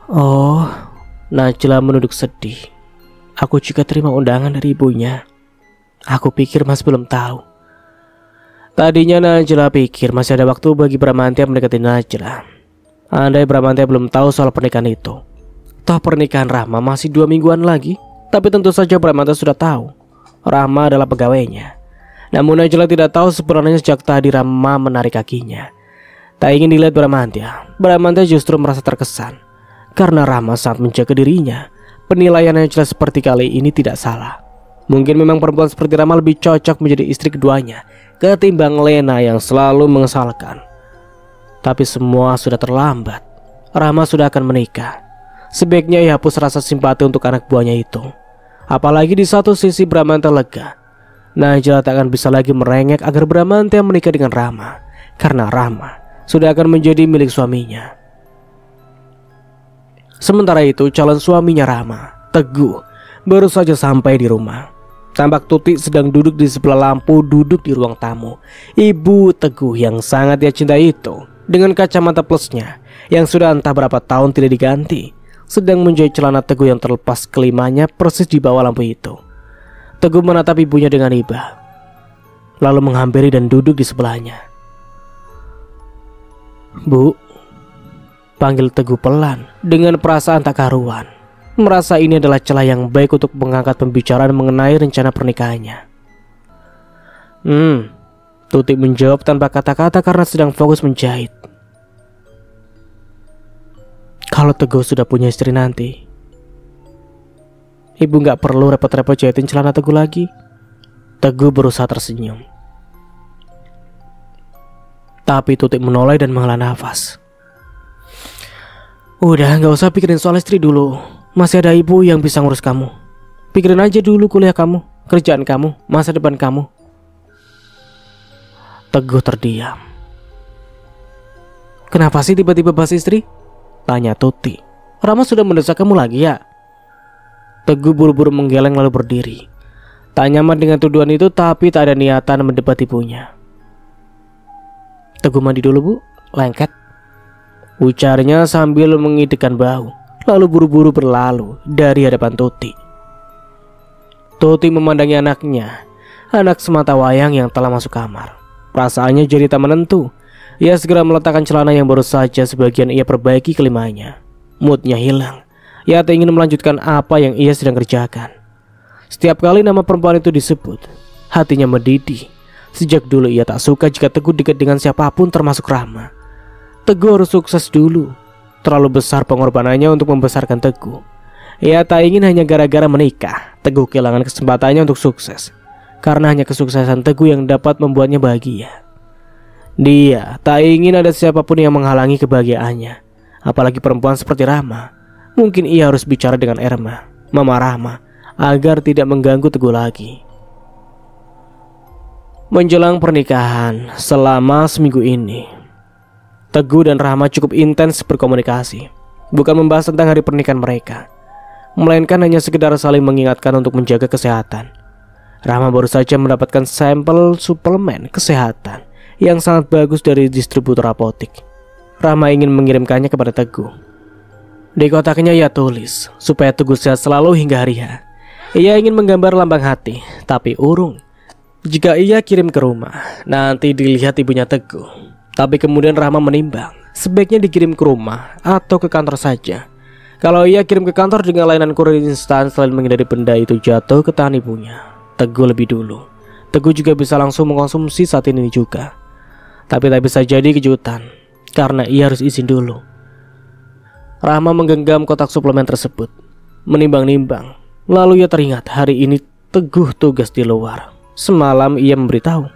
Speaker 1: Oh, Najla menunduk sedih. Aku juga terima undangan dari ibunya. Aku pikir Mas belum tahu. Tadinya Najla pikir masih ada waktu bagi Bramantya mendekati Najla. Andai Bramantya belum tahu soal pernikahan itu. Toh pernikahan Rahma masih 2 mingguan lagi. Tapi tentu saja Bramantya sudah tahu Rahma adalah pegawainya. Namun Najla tidak tahu sebenarnya sejak tadi Rahma menarik kakinya. Tak ingin dilihat Bramantya. Bramantya justru merasa terkesan karena Rahma sangat menjaga dirinya. Penilaian Najla seperti kali ini tidak salah. Mungkin memang perempuan seperti Rahma lebih cocok menjadi istri keduanya ketimbang Lena yang selalu mengesalkan. Tapi semua sudah terlambat. Rahma sudah akan menikah. Sebaiknya ia hapus rasa simpati untuk anak buahnya itu. Apalagi di satu sisi Bramantya lega. Najla tak akan bisa lagi merengek agar Bramantya menikah dengan Rahma, karena Rahma sudah akan menjadi milik suaminya. Sementara itu calon suaminya Rahma, Teguh, baru saja sampai di rumah. Tampak Tuti sedang duduk di sebelah lampu duduk di ruang tamu. Ibu Teguh yang sangat dia cintai itu, dengan kacamata plusnya yang sudah entah berapa tahun tidak diganti, sedang menjahit celana Teguh yang terlepas kelimanya persis di bawah lampu itu. Teguh menatap ibunya dengan iba, lalu menghampiri dan duduk di sebelahnya. Bu, panggil Teguh pelan dengan perasaan tak karuan. Merasa ini adalah celah yang baik untuk mengangkat pembicaraan mengenai rencana pernikahannya. Tuti menjawab tanpa kata-kata karena sedang fokus menjahit. Kalau Teguh sudah punya istri nanti, ibu gak perlu repot-repot jahitin celana Teguh lagi. Teguh berusaha tersenyum. Tapi Tuti menoleh dan menghela nafas. Udah gak usah pikirin soal istri dulu. Masih ada ibu yang bisa ngurus kamu. Pikirin aja dulu kuliah kamu, kerjaan kamu, masa depan kamu. Teguh terdiam. Kenapa sih tiba-tiba bahas istri? Tanya Tuti. Rahma sudah mendesak kamu lagi ya? Teguh buru-buru menggeleng lalu berdiri. Tak nyaman dengan tuduhan itu, tapi tak ada niatan mendebat ibunya. Teguh mandi dulu bu, lengket, ujarnya sambil mengidekkan bahu, lalu buru-buru berlalu dari hadapan Tuti. Tuti memandangi anaknya, anak semata wayang yang telah masuk kamar. Perasaannya jadi tak menentu. Ia segera meletakkan celana yang baru saja sebagian ia perbaiki kelimanya. Moodnya hilang. Ia tak ingin melanjutkan apa yang ia sedang kerjakan. Setiap kali nama perempuan itu disebut, hatinya mendidih. Sejak dulu ia tak suka jika Teguh dekat dengan siapapun termasuk Rahma. Teguh harus sukses dulu. Terlalu besar pengorbanannya untuk membesarkan Teguh. Ia tak ingin hanya gara-gara menikah Teguh kehilangan kesempatannya untuk sukses. Karena hanya kesuksesan Teguh yang dapat membuatnya bahagia. Dia tak ingin ada siapapun yang menghalangi kebahagiaannya. Apalagi perempuan seperti Rahma. Mungkin ia harus bicara dengan Erma, Mama Rahma, agar tidak mengganggu Teguh lagi. Menjelang pernikahan selama seminggu ini, Teguh dan Rahma cukup intens berkomunikasi. Bukan membahas tentang hari pernikahan mereka, melainkan hanya sekedar saling mengingatkan untuk menjaga kesehatan. Rahma baru saja mendapatkan sampel suplemen kesehatan yang sangat bagus dari distributor apotik. Rahma ingin mengirimkannya kepada Teguh. Di kotaknya ia tulis supaya Teguh sehat selalu hingga hari H. Ia ingin menggambar lambang hati, tapi urung. Jika ia kirim ke rumah, nanti dilihat ibunya Teguh. Tapi kemudian Rahma menimbang, sebaiknya dikirim ke rumah atau ke kantor saja. Kalau ia kirim ke kantor dengan layanan kurir instan, selain menghindari benda itu jatuh ke tangan ibunya, Teguh lebih dulu. Teguh juga bisa langsung mengkonsumsi saat ini juga. Tapi tak bisa jadi kejutan, karena ia harus izin dulu. Rahma menggenggam kotak suplemen tersebut, menimbang-nimbang. Lalu ia teringat hari ini Teguh tugas di luar. Semalam ia memberitahu,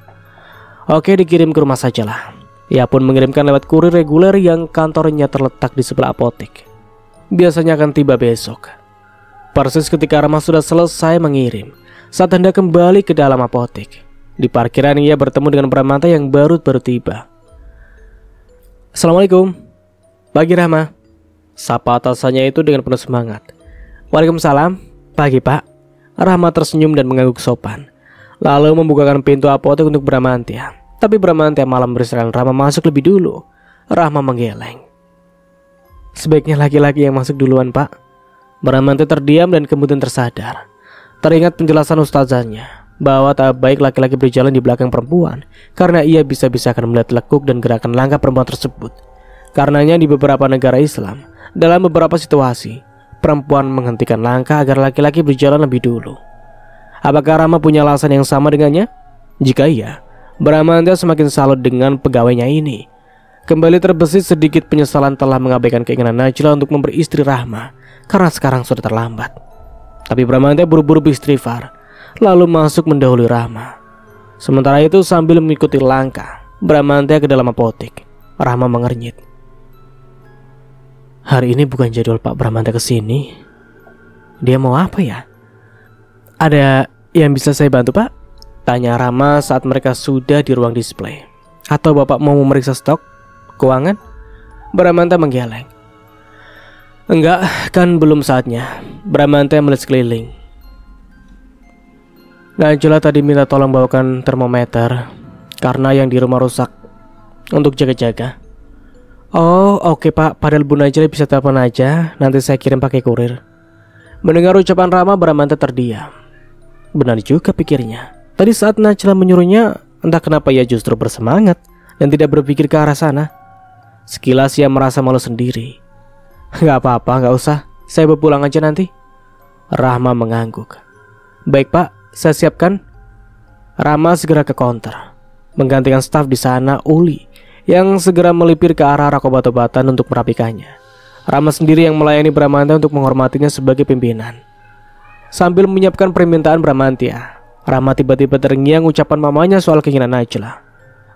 Speaker 1: oke, dikirim ke rumah sajalah. Ia pun mengirimkan lewat kurir reguler yang kantornya terletak di sebelah apotek. Biasanya akan tiba besok. Persis ketika Rahma sudah selesai mengirim, saat hendak kembali ke dalam apotek, di parkiran ia bertemu dengan Bramantya yang baru tiba. Assalamualaikum. Pagi Rahma. Sapa atasannya itu dengan penuh semangat. Waalaikumsalam. Pagi Pak. Rahma tersenyum dan mengangguk sopan, lalu membukakan pintu apotek untuk Bramantya. Tapi Bramantya malah memberikan Rahma masuk lebih dulu. Rahma menggeleng. Sebaiknya laki-laki yang masuk duluan Pak. Bramantya terdiam dan kemudian tersadar. Teringat penjelasan ustazahnya bahwa tak baik laki-laki berjalan di belakang perempuan, karena ia bisa-bisa akan melihat lekuk dan gerakan langkah perempuan tersebut. Karenanya di beberapa negara Islam, dalam beberapa situasi, perempuan menghentikan langkah agar laki-laki berjalan lebih dulu. Apakah Rahma punya alasan yang sama dengannya? Jika iya, Bramantya semakin salut dengan pegawainya ini. Kembali terbesit sedikit penyesalan telah mengabaikan keinginan Najla untuk memberi istri Rahma, karena sekarang sudah terlambat. Tapi Bramantya buru-buru beristighfar, lalu masuk mendahului Rahma. Sementara itu sambil mengikuti langkah Bramantya ke dalam apotek, Rahma mengernyit. Hari ini bukan jadwal Pak Bramantya kesini. Dia mau apa ya? Ada yang bisa saya bantu Pak? Tanya Rahma saat mereka sudah di ruang display. Atau Bapak mau memeriksa stok? Keuangan? Bramantya menggeleng. Enggak, kan belum saatnya. Bramantya melihat sekeliling. Najla tadi minta tolong bawakan termometer, karena yang di rumah rusak, untuk jaga-jaga. Oh oke Pak, padahal Bu Najla bisa telepon aja, nanti saya kirim pakai kurir. Mendengar ucapan Rahma, Bramantya terdiam. Benar juga pikirnya. Tadi saat Najla menyuruhnya, entah kenapa ia justru bersemangat dan tidak berpikir ke arah sana. Sekilas ia merasa malu sendiri. Gak apa-apa, gak usah, saya berpulang aja nanti. Rahma mengangguk. Baik Pak, saya siapkan. Rahma segera ke counter, menggantikan staf di sana, Uli, yang segera melipir ke arah rak obat-obatan untuk merapikannya. Rahma sendiri yang melayani Bramantya untuk menghormatinya sebagai pimpinan. Sambil menyiapkan permintaan Bramantya, Rahma tiba-tiba terngiang ucapan mamanya soal keinginan Najla.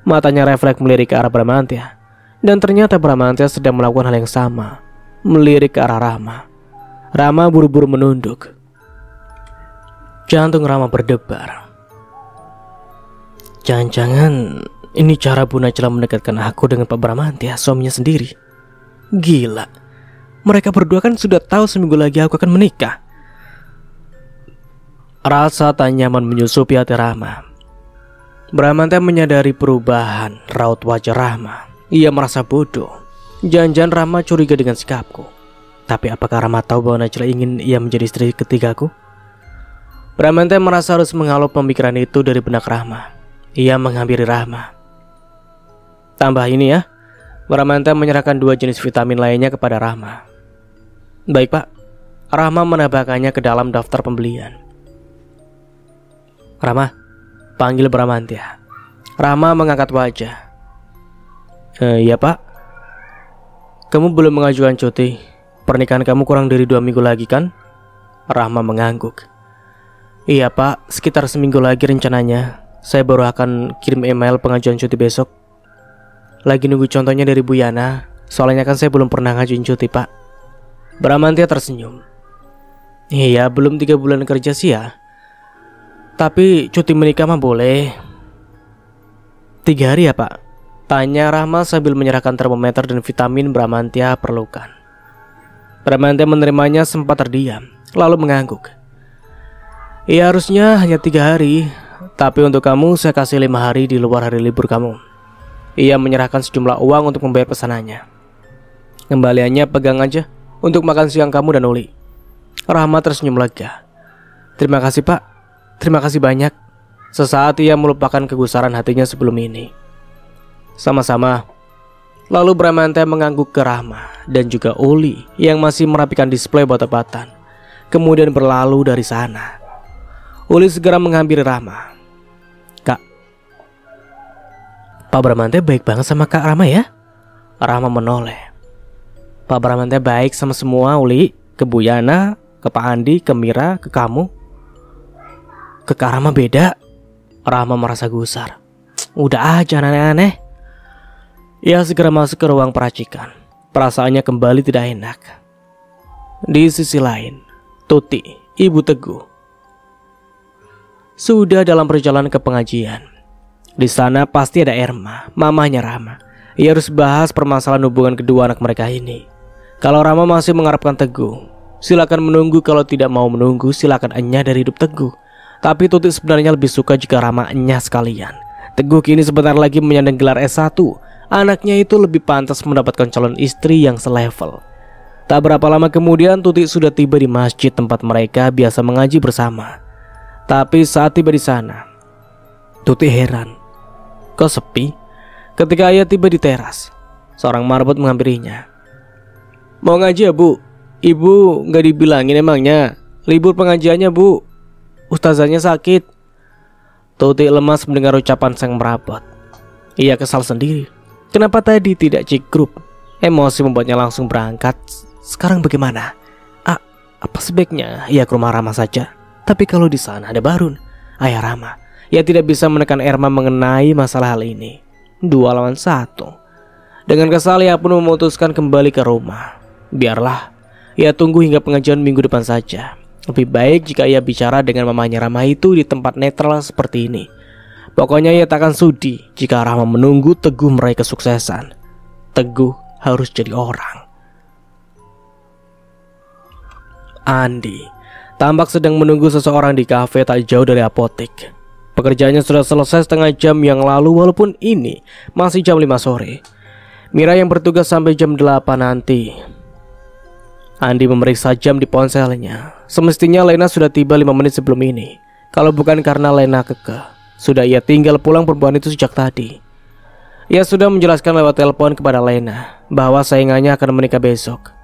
Speaker 1: Matanya refleks melirik ke arah Bramantya, dan ternyata Bramantya sedang melakukan hal yang sama, melirik ke arah Rahma. Rahma buru-buru menunduk. Jantung Rahma berdebar. Jangan-jangan ini cara Bu Najla mendekatkan aku dengan Pak Bramantya, suaminya sendiri. Gila, mereka berdua kan sudah tahu seminggu lagi aku akan menikah. Rasa tak nyaman menyusupi hati Rahma. Bramantya menyadari perubahan raut wajah Rahma. Ia merasa bodoh. Jangan-jangan Rahma curiga dengan sikapku. Tapi apakah Rahma tahu bahwa Najla ingin ia menjadi istri ketigaku? Bramantya merasa harus menghalau pemikiran itu dari benak Rahma. Ia menghampiri Rahma. Tambah ini ya. Bramantya menyerahkan 2 jenis vitamin lainnya kepada Rahma. Baik Pak. Rahma menambahkannya ke dalam daftar pembelian. Rahma, panggil Bramantya. Rahma mengangkat wajah. Iya Pak. Kamu belum mengajukan cuti. Pernikahan kamu kurang dari 2 minggu lagi kan? Rahma mengangguk. Iya Pak, sekitar seminggu lagi rencananya. Saya baru akan kirim email pengajuan cuti besok. Lagi nunggu contohnya dari Bu Yana. Soalnya kan saya belum pernah ngajuin cuti Pak. Bramantya tersenyum. Iya, belum 3 bulan kerja sih ya. Tapi cuti menikah mah boleh. 3 hari ya Pak? Tanya Rahma sambil menyerahkan termometer dan vitamin Bramantya perlukan. Bramantya menerimanya sempat terdiam, lalu mengangguk. Ya harusnya hanya 3 hari, tapi untuk kamu saya kasih 5 hari di luar hari libur kamu. Ia menyerahkan sejumlah uang untuk membayar pesanannya. Kembaliannya pegang aja untuk makan siang kamu dan Uli. Rahma tersenyum lega. Terima kasih Pak. Terima kasih banyak. Sesaat ia melupakan kegusaran hatinya sebelum ini. Sama-sama. Lalu Bramantya mengangguk ke Rahma dan juga Uli yang masih merapikan display obat-obatan. Kemudian berlalu dari sana. Uli segera menghampiri Rahma. "Kak, Pak Bramantya baik banget sama Kak Rahma ya?" Rahma menoleh. "Pak Bramantya baik sama semua, Uli. Ke Bu Yana, ke Pak Andi, ke Mira, ke kamu. Ke Kak Rahma beda." Rahma merasa gusar. "Udah aja aneh-aneh." Ia segera masuk ke ruang peracikan. Perasaannya kembali tidak enak. Di sisi lain, Tuti, ibu Teguh, sudah dalam perjalanan ke pengajian. Di sana pasti ada Erma, mamanya Rahma. Ia harus bahas permasalahan hubungan kedua anak mereka ini. Kalau Rahma masih mengharapkan Teguh, silakan menunggu. Kalau tidak mau menunggu, silakan enyah dari hidup Teguh. Tapi Tuti sebenarnya lebih suka jika Rahma enyah sekalian. Teguh kini sebentar lagi menyandang gelar S1. Anaknya itu lebih pantas mendapatkan calon istri yang selevel. Tak berapa lama kemudian Tuti sudah tiba di masjid tempat mereka biasa mengaji bersama. Tapi saat tiba di sana, Tuti heran, kok sepi? Ketika ia tiba di teras, seorang marbot menghampirinya. "Mau ngaji ya, Bu? Ibu gak dibilangin emangnya? Libur pengajiannya, Bu. Ustazahnya sakit." Tuti lemas mendengar ucapan sang marbot. Ia kesal sendiri. Kenapa tadi tidak cek grup? Emosi membuatnya langsung berangkat. Sekarang bagaimana? Apa sebaiknya ia ke rumah Rahma saja? Tapi kalau di sana ada Barun, ayah Rahma, ia tidak bisa menekan Erma mengenai masalah hal ini. 2 lawan 1. Dengan kesal ia pun memutuskan kembali ke rumah. Biarlah, ia tunggu hingga pengajian minggu depan saja. Lebih baik jika ia bicara dengan mamanya Rahma itu di tempat netral seperti ini. Pokoknya ia takkan sudi jika Rahma menunggu Teguh meraih kesuksesan. Teguh harus jadi orang. Andi tampak sedang menunggu seseorang di kafe tak jauh dari apotek. Pekerjaannya sudah selesai setengah jam yang lalu, walaupun ini masih jam 5 sore. Mira yang bertugas sampai jam 8 nanti. Andi memeriksa jam di ponselnya. Semestinya Lena sudah tiba 5 menit sebelum ini. Kalau bukan karena Lena kekeh, sudah ia tinggal pulang perempuan itu sejak tadi. Ia sudah menjelaskan lewat telepon kepada Lena bahwa saingannya akan menikah besok.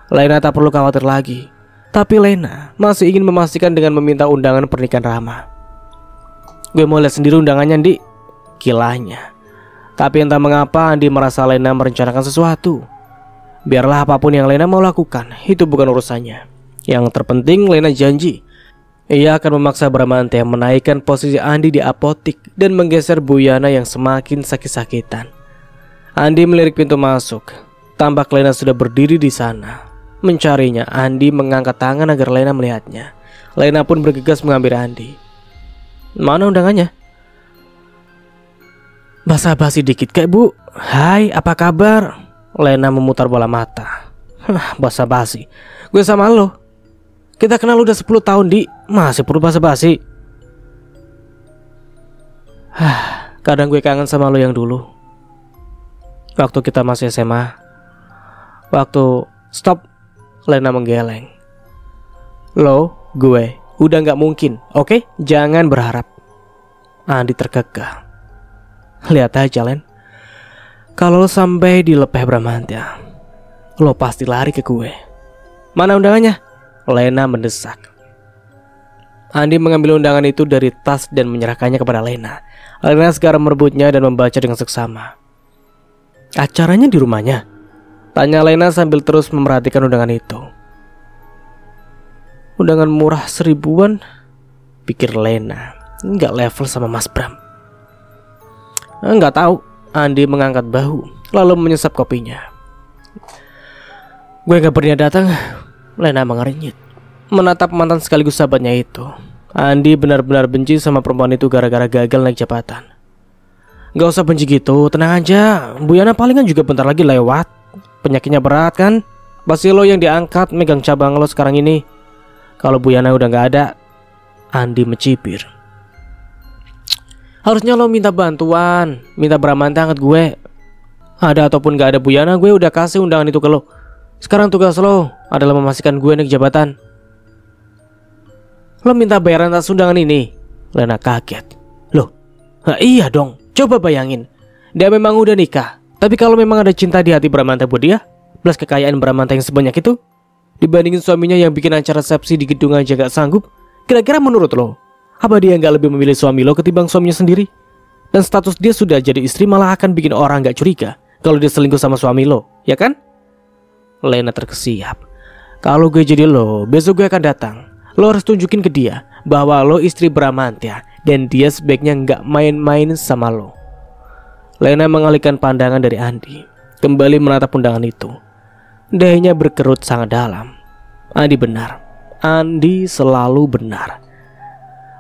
Speaker 1: Lena tak perlu khawatir lagi. Tapi Lena masih ingin memastikan dengan meminta undangan pernikahan Rahma. "Gue mau lihat sendiri undangannya, Di," kilahnya. Tapi entah mengapa Andi merasa Lena merencanakan sesuatu. Biarlah apapun yang Lena mau lakukan, itu bukan urusannya. Yang terpenting Lena janji ia akan memaksa Bramantya menaikkan posisi Andi di apotik dan menggeser Bu Yana yang semakin sakit-sakitan. Andi melirik pintu masuk. Tampak Lena sudah berdiri di sana. Mencarinya, Andi mengangkat tangan agar Lena melihatnya. Lena pun bergegas mengambil Andi. "Mana undangannya?" "Basa-basi dikit kayak, Bu. Hai, apa kabar?" Lena memutar bola mata. "Basa-basi. Gue sama lo. Kita kenal udah 10 tahun, Di. Masih perlu basa-basi." "Kadang gue kangen sama lo yang dulu. Waktu kita masih SMA. Waktu..." "Stop." Lena menggeleng. "Lo, gue, udah gak mungkin, oke? Jangan berharap." Andi terkekeh. "Lihat aja, Len. Kalau lo sampai dilepeh Bramantya, lo pasti lari ke gue. Mana undangannya?" Lena mendesak. Andi mengambil undangan itu dari tas dan menyerahkannya kepada Lena. Lena segera merebutnya dan membaca dengan seksama. "Acaranya di rumahnya?" tanya Lena sambil terus memperhatikan undangan itu. "Undangan murah 1000-an, pikir Lena. Nggak level sama Mas Bram." "Nggak tahu." Andi mengangkat bahu lalu menyesap kopinya. "Gue nggak pernah datang." Lena mengernyit, menatap mantan sekaligus sahabatnya itu. Andi benar-benar benci sama perempuan itu gara-gara gagal naik jabatan. "Gak usah benci gitu, tenang aja. Bu Yana palingan juga bentar lagi lewat. Penyakitnya berat kan? Pasti lo yang diangkat megang cabang lo sekarang ini. Kalau Bu Yana udah gak ada." Andi mencibir. "Harusnya lo minta bantuan, minta Bramantya angkat gue. Ada ataupun gak ada Bu Yana, gue udah kasih undangan itu ke lo. Sekarang tugas lo adalah memastikan gue naik jabatan." "Lo minta bayaran atas undangan ini?" Lena kaget. "Loh, iya dong. Coba bayangin, dia memang udah nikah, Tapi kalau memang ada cinta di hati Bramanta buat dia, plus kekayaan Bramanta yang sebanyak itu, dibandingin suaminya yang bikin acara resepsi di gedung aja gak sanggup, kira-kira menurut lo, apa dia gak lebih memilih suami lo ketimbang suaminya sendiri? Dan status dia sudah jadi istri malah akan bikin orang gak curiga kalau dia selingkuh sama suami lo, ya kan? Lena terkesiap. Kalau gue jadi lo, besok gue akan datang. Lo harus tunjukin ke dia bahwa lo istri Bramantya dan dia sebaiknya gak main-main sama lo. Lena mengalihkan pandangan dari Andi, kembali menatap undangan itu. Dahinya berkerut sangat dalam. Andi benar. Andi selalu benar.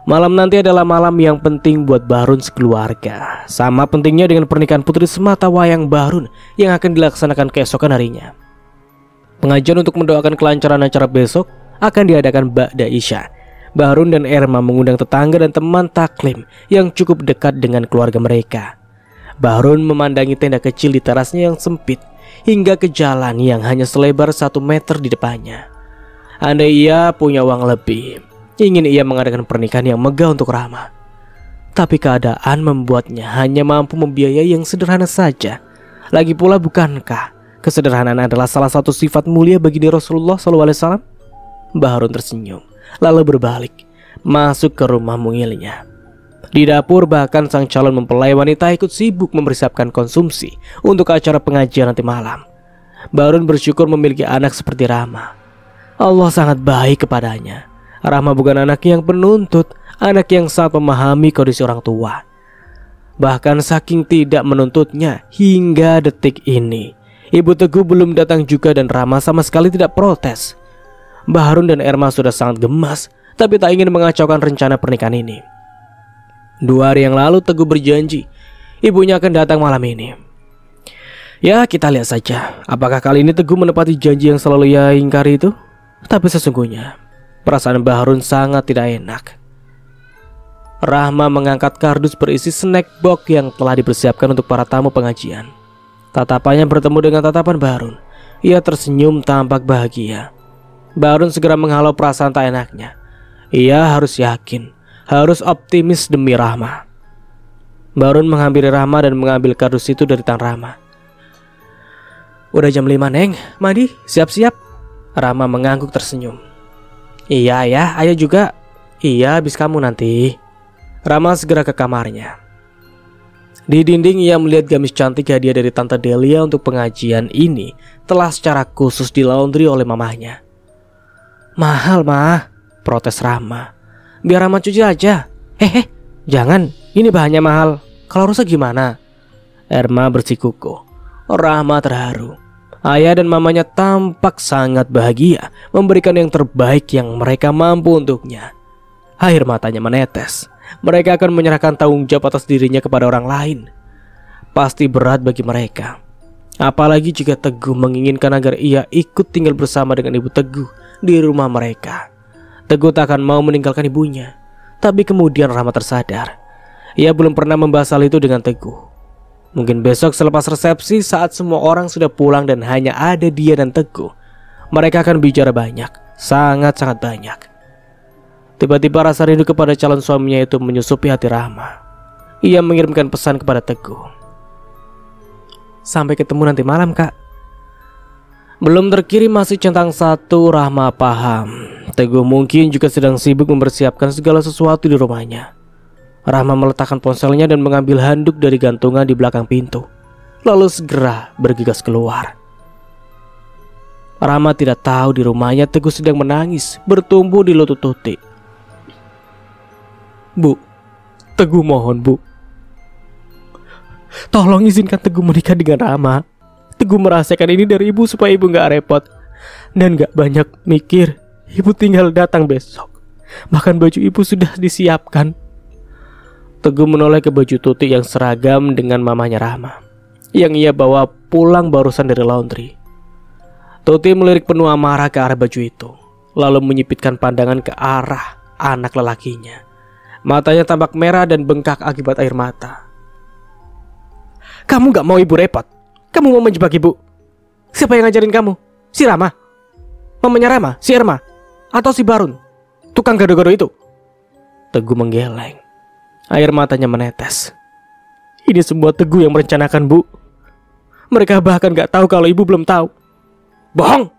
Speaker 1: Malam nanti adalah malam yang penting buat Bahrun sekeluarga. Sama pentingnya dengan pernikahan putri semata wayang Bahrun yang akan dilaksanakan keesokan harinya. Pengajian untuk mendoakan kelancaran acara besok akan diadakan ba'da Isya. Bahrun dan Erma mengundang tetangga dan teman taklim yang cukup dekat dengan keluarga mereka. Bahrun memandangi tenda kecil di terasnya yang sempit hingga ke jalan yang hanya selebar 1 meter di depannya. Andai ia punya uang lebih, ingin ia mengadakan pernikahan yang megah untuk Rahma. Tapi keadaan membuatnya hanya mampu membiayai yang sederhana saja. Lagi pula bukankah kesederhanaan adalah salah satu sifat mulia bagi Rasulullah SAW? Bahrun tersenyum, lalu berbalik, masuk ke rumah mungilnya. Di dapur bahkan sang calon mempelai wanita ikut sibuk mempersiapkan konsumsi untuk acara pengajian nanti malam. Bahrun bersyukur memiliki anak seperti Rahma. Allah sangat baik kepadanya. Rahma bukan anak yang penuntut, anak yang sangat memahami kondisi orang tua. Bahkan saking tidak menuntutnya hingga detik ini, Ibu Teguh belum datang juga dan Rahma sama sekali tidak protes. Bahrun dan Erma sudah sangat gemas, tapi tak ingin mengacaukan rencana pernikahan ini. 2 hari yang lalu Teguh berjanji ibunya akan datang malam ini. Ya, kita lihat saja apakah kali ini Teguh menepati janji yang selalu ia ingkari itu. Tapi sesungguhnya perasaan Bahrun sangat tidak enak. Rahma mengangkat kardus berisi snack box yang telah dipersiapkan untuk para tamu pengajian. Tatapannya bertemu dengan tatapan Bahrun. Ia tersenyum tampak bahagia. Bahrun segera menghalau perasaan tak enaknya. Ia harus yakin, harus optimis demi Rahma. Bahrun menghampiri Rahma dan mengambil kardus itu dari tangan Rahma. Udah jam 5 Neng, mandi, siap-siap. Rahma mengangguk tersenyum. Iya ya, ayah juga. Iya, habis kamu nanti. Rahma segera ke kamarnya. Di dinding ia melihat gamis cantik hadiah dari Tante Delia untuk pengajian ini telah secara khusus di laundry oleh mamahnya. Mahal mah, protes Rahma. Biar Rahma cuci aja. Jangan, ini bahannya mahal. Kalau rusak gimana? Erma bersikukuh. Rahma terharu. Ayah dan mamanya tampak sangat bahagia memberikan yang terbaik yang mereka mampu untuknya. Air matanya menetes. Mereka akan menyerahkan tanggung jawab atas dirinya kepada orang lain. Pasti berat bagi mereka. Apalagi jika Teguh menginginkan agar ia ikut tinggal bersama dengan Ibu Teguh di rumah mereka. Teguh tak akan mau meninggalkan ibunya. Tapi kemudian Rahma tersadar. Ia belum pernah membahas hal itu dengan Teguh. Mungkin besok selepas resepsi saat semua orang sudah pulang dan hanya ada dia dan Teguh, mereka akan bicara banyak, sangat-sangat banyak. Tiba-tiba rasa rindu kepada calon suaminya itu menyusupi hati Rahma. Ia mengirimkan pesan kepada Teguh. Sampai ketemu nanti malam, Kak. Belum terkirim masih centang 1, Rahma paham. Teguh mungkin juga sedang sibuk mempersiapkan segala sesuatu di rumahnya. Rahma meletakkan ponselnya dan mengambil handuk dari gantungan di belakang pintu, lalu segera bergegas keluar. Rahma tidak tahu di rumahnya Teguh sedang menangis bertumbuh di lutut Tuti. Bu, Teguh mohon bu, tolong izinkan Teguh menikah dengan Rahma. Teguh merasakan ini dari ibu supaya ibu gak repot dan gak banyak mikir. Ibu tinggal datang besok. Bahkan baju ibu sudah disiapkan. Teguh menoleh ke baju Tuti yang seragam dengan mamanya Rahma, yang ia bawa pulang barusan dari laundry. Tuti melirik penuh amarah ke arah baju itu, lalu menyipitkan pandangan ke arah anak lelakinya. Matanya tampak merah dan bengkak akibat air mata. Kamu gak mau ibu repot? Kamu mau menjebak ibu? Siapa yang ngajarin kamu? Si Rahma? Mamanya Rahma? Si Erma? Atau si Bahrun? Tukang gado-gado itu? Teguh menggeleng. Air matanya menetes. Ini semua Teguh yang merencanakan, Bu. Mereka bahkan gak tahu kalau ibu belum tahu. Bohong!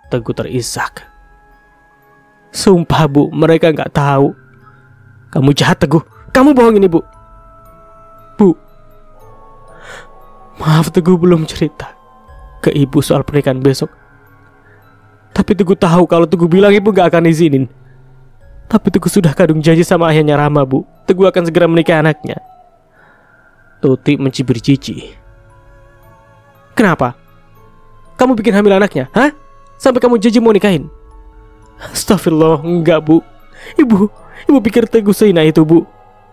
Speaker 1: Teguh terisak. Sumpah Bu, mereka gak tahu. Kamu jahat Teguh, kamu bohongin ibu. Bu, maaf Teguh belum cerita ke ibu soal pernikahan besok. Tapi Teguh tahu kalau Teguh bilang ibu gak akan izinin. Tapi Teguh sudah kadung janji sama ayahnya Rama Bu, Teguh akan segera menikah anaknya. Tuti mencibir Cici. Kenapa? Kamu bikin hamil anaknya, hah? Sampai kamu janji mau nikahin? Astagfirullah, enggak Bu. Ibu pikir Teguh sehina itu Bu.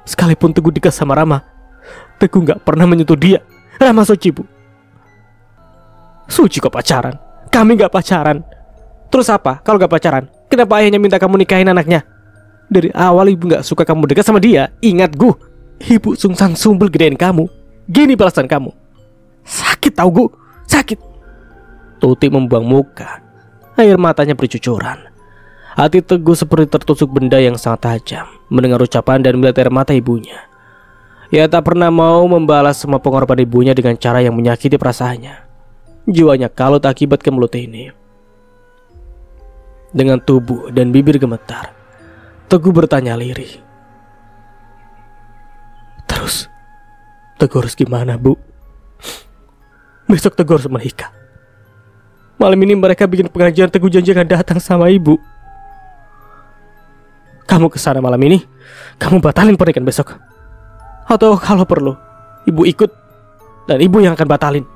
Speaker 1: Sekalipun Teguh dekat sama Rama, Teguh gak pernah menyentuh dia. Rama suci Bu. Suci kok pacaran? Kami gak pacaran. Terus apa kalau gak pacaran? Kenapa ayahnya minta kamu nikahin anaknya? Dari awal ibu gak suka kamu dekat sama dia. Ingat Gu, ibu sungsang sumbel gedein kamu. Gini balasan kamu. Sakit tau Gu, sakit. Tuti membuang muka, air matanya bercucuran. Hati Teguh seperti tertusuk benda yang sangat tajam mendengar ucapan dan melihat air mata ibunya. Ia tak pernah mau membalas semua pengorbanan ibunya dengan cara yang menyakiti perasaannya. Jiwanya kalut akibat kemelut ini. Dengan tubuh dan bibir gemetar, Teguh bertanya lirih. Terus Teguh harus gimana Bu? Besok Teguh harus menikah. Malam ini mereka bikin pengajian, Teguh janji akan datang sama ibu. Kamu kesana malam ini, kamu batalin pernikahan besok. Atau kalau perlu, ibu ikut dan ibu yang akan batalin.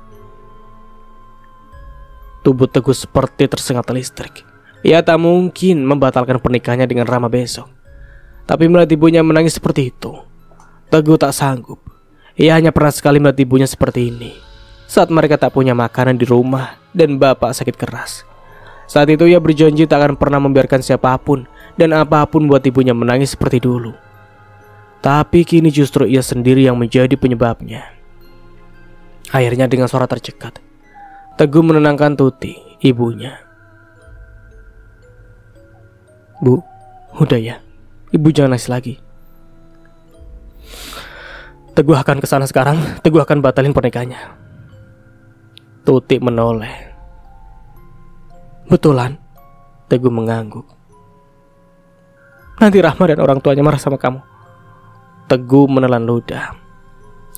Speaker 1: Tubuh Teguh seperti tersengat listrik. Ia tak mungkin membatalkan pernikahannya dengan Rama besok. Tapi melihat ibunya menangis seperti itu, Teguh tak sanggup. Ia hanya pernah sekali melihat ibunya seperti ini saat mereka tak punya makanan di rumah dan bapak sakit keras. Saat itu ia berjanji tak akan pernah membiarkan siapapun dan apapun buat ibunya menangis seperti dulu. Tapi kini justru ia sendiri yang menjadi penyebabnya. Akhirnya dengan suara tercekat, Teguh menenangkan Tuti, ibunya. Bu, udah ya, ibu jangan nangis lagi. Teguh akan kesana sekarang, Teguh akan batalin pernikahannya. Tuti menoleh. Betulan? Teguh mengangguk. Nanti Rahma dan orang tuanya marah sama kamu. Teguh menelan ludah.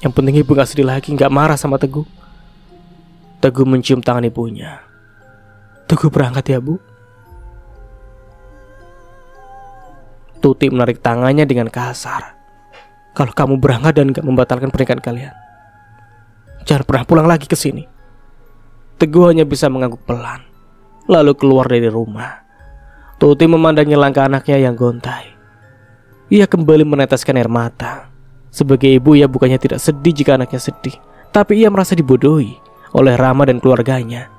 Speaker 1: Yang penting ibu gak sedih lagi, gak marah sama Teguh. Teguh mencium tangan ibunya. Teguh berangkat ya Bu. Tuti menarik tangannya dengan kasar. Kalau kamu berangkat dan gak membatalkan pernikahan kalian, jangan pernah pulang lagi ke sini. Teguh hanya bisa mengangguk pelan, lalu keluar dari rumah. Tuti memandangi langkah anaknya yang gontai. Ia kembali meneteskan air mata. Sebagai ibu, ia bukannya tidak sedih jika anaknya sedih, tapi ia merasa dibodohi oleh Rama dan keluarganya.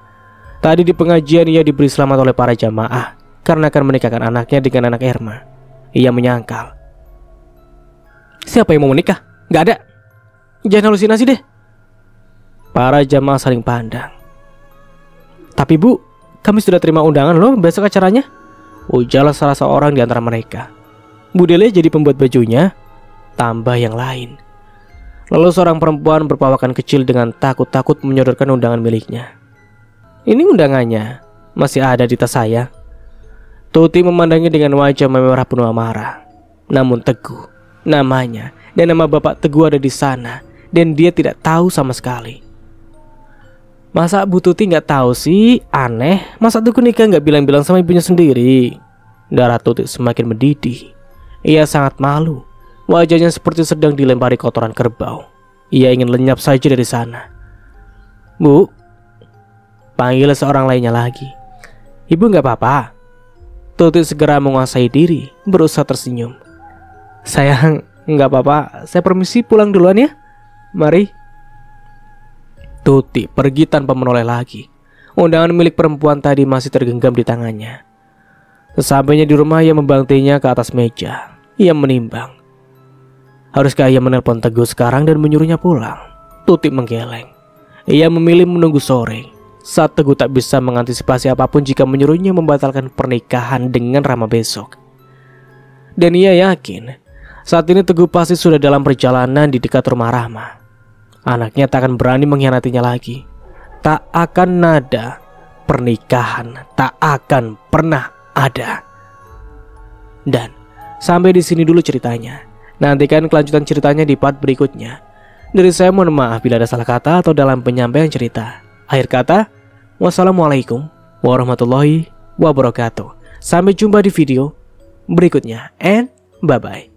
Speaker 1: Tadi di pengajian ia diberi selamat oleh para jamaah karena akan menikahkan anaknya dengan anak Erma. Ia menyangkal. Siapa yang mau menikah? Gak ada. Jangan halusinasi deh. Para jamaah saling pandang. Tapi Bu, kami sudah terima undangan loh besok acaranya, ujarlah salah seorang di antara mereka. Bu Dele jadi pembuat bajunya, tambah yang lain. Lalu seorang perempuan berpawakan kecil dengan takut-takut menyodorkan undangan miliknya. Ini undangannya, masih ada di tas saya. Tuti memandangnya dengan wajah memerah penuh amarah. Namun Teguh, namanya dan nama bapak Teguh ada di sana, dan dia tidak tahu sama sekali. Masa Bu Tuti nggak tahu sih? Aneh. Masa Teguh nikah nggak bilang-bilang sama ibunya sendiri? Darah Tuti semakin mendidih. Ia sangat malu. Wajahnya seperti sedang dilempari kotoran kerbau. Ia ingin lenyap saja dari sana. Bu, panggil seorang lainnya lagi. Ibu nggak apa-apa? Tuti segera menguasai diri, berusaha tersenyum. Sayang, nggak apa-apa. Saya permisi pulang duluan ya. Mari. Tuti pergi tanpa menoleh lagi. Undangan milik perempuan tadi masih tergenggam di tangannya. Sesampainya di rumah, ia membantainya ke atas meja. Ia menimbang. Haruskah ia menelpon Teguh sekarang dan menyuruhnya pulang? Tuti menggeleng. Ia memilih menunggu sore, saat Teguh tak bisa mengantisipasi apapun jika menyuruhnya membatalkan pernikahan dengan Rama besok. Dan ia yakin saat ini Teguh pasti sudah dalam perjalanan di dekat rumah Rama. anaknya tak akan berani mengkhianatinya lagi. Tak akan ada pernikahan, tak akan pernah ada. Dan sampai di sini dulu ceritanya. Nantikan kelanjutan ceritanya di part berikutnya. Dari saya mohon maaf bila ada salah kata atau dalam penyampaian cerita. Akhir kata, wassalamualaikum warahmatullahi wabarakatuh. Sampai jumpa di video berikutnya and bye bye.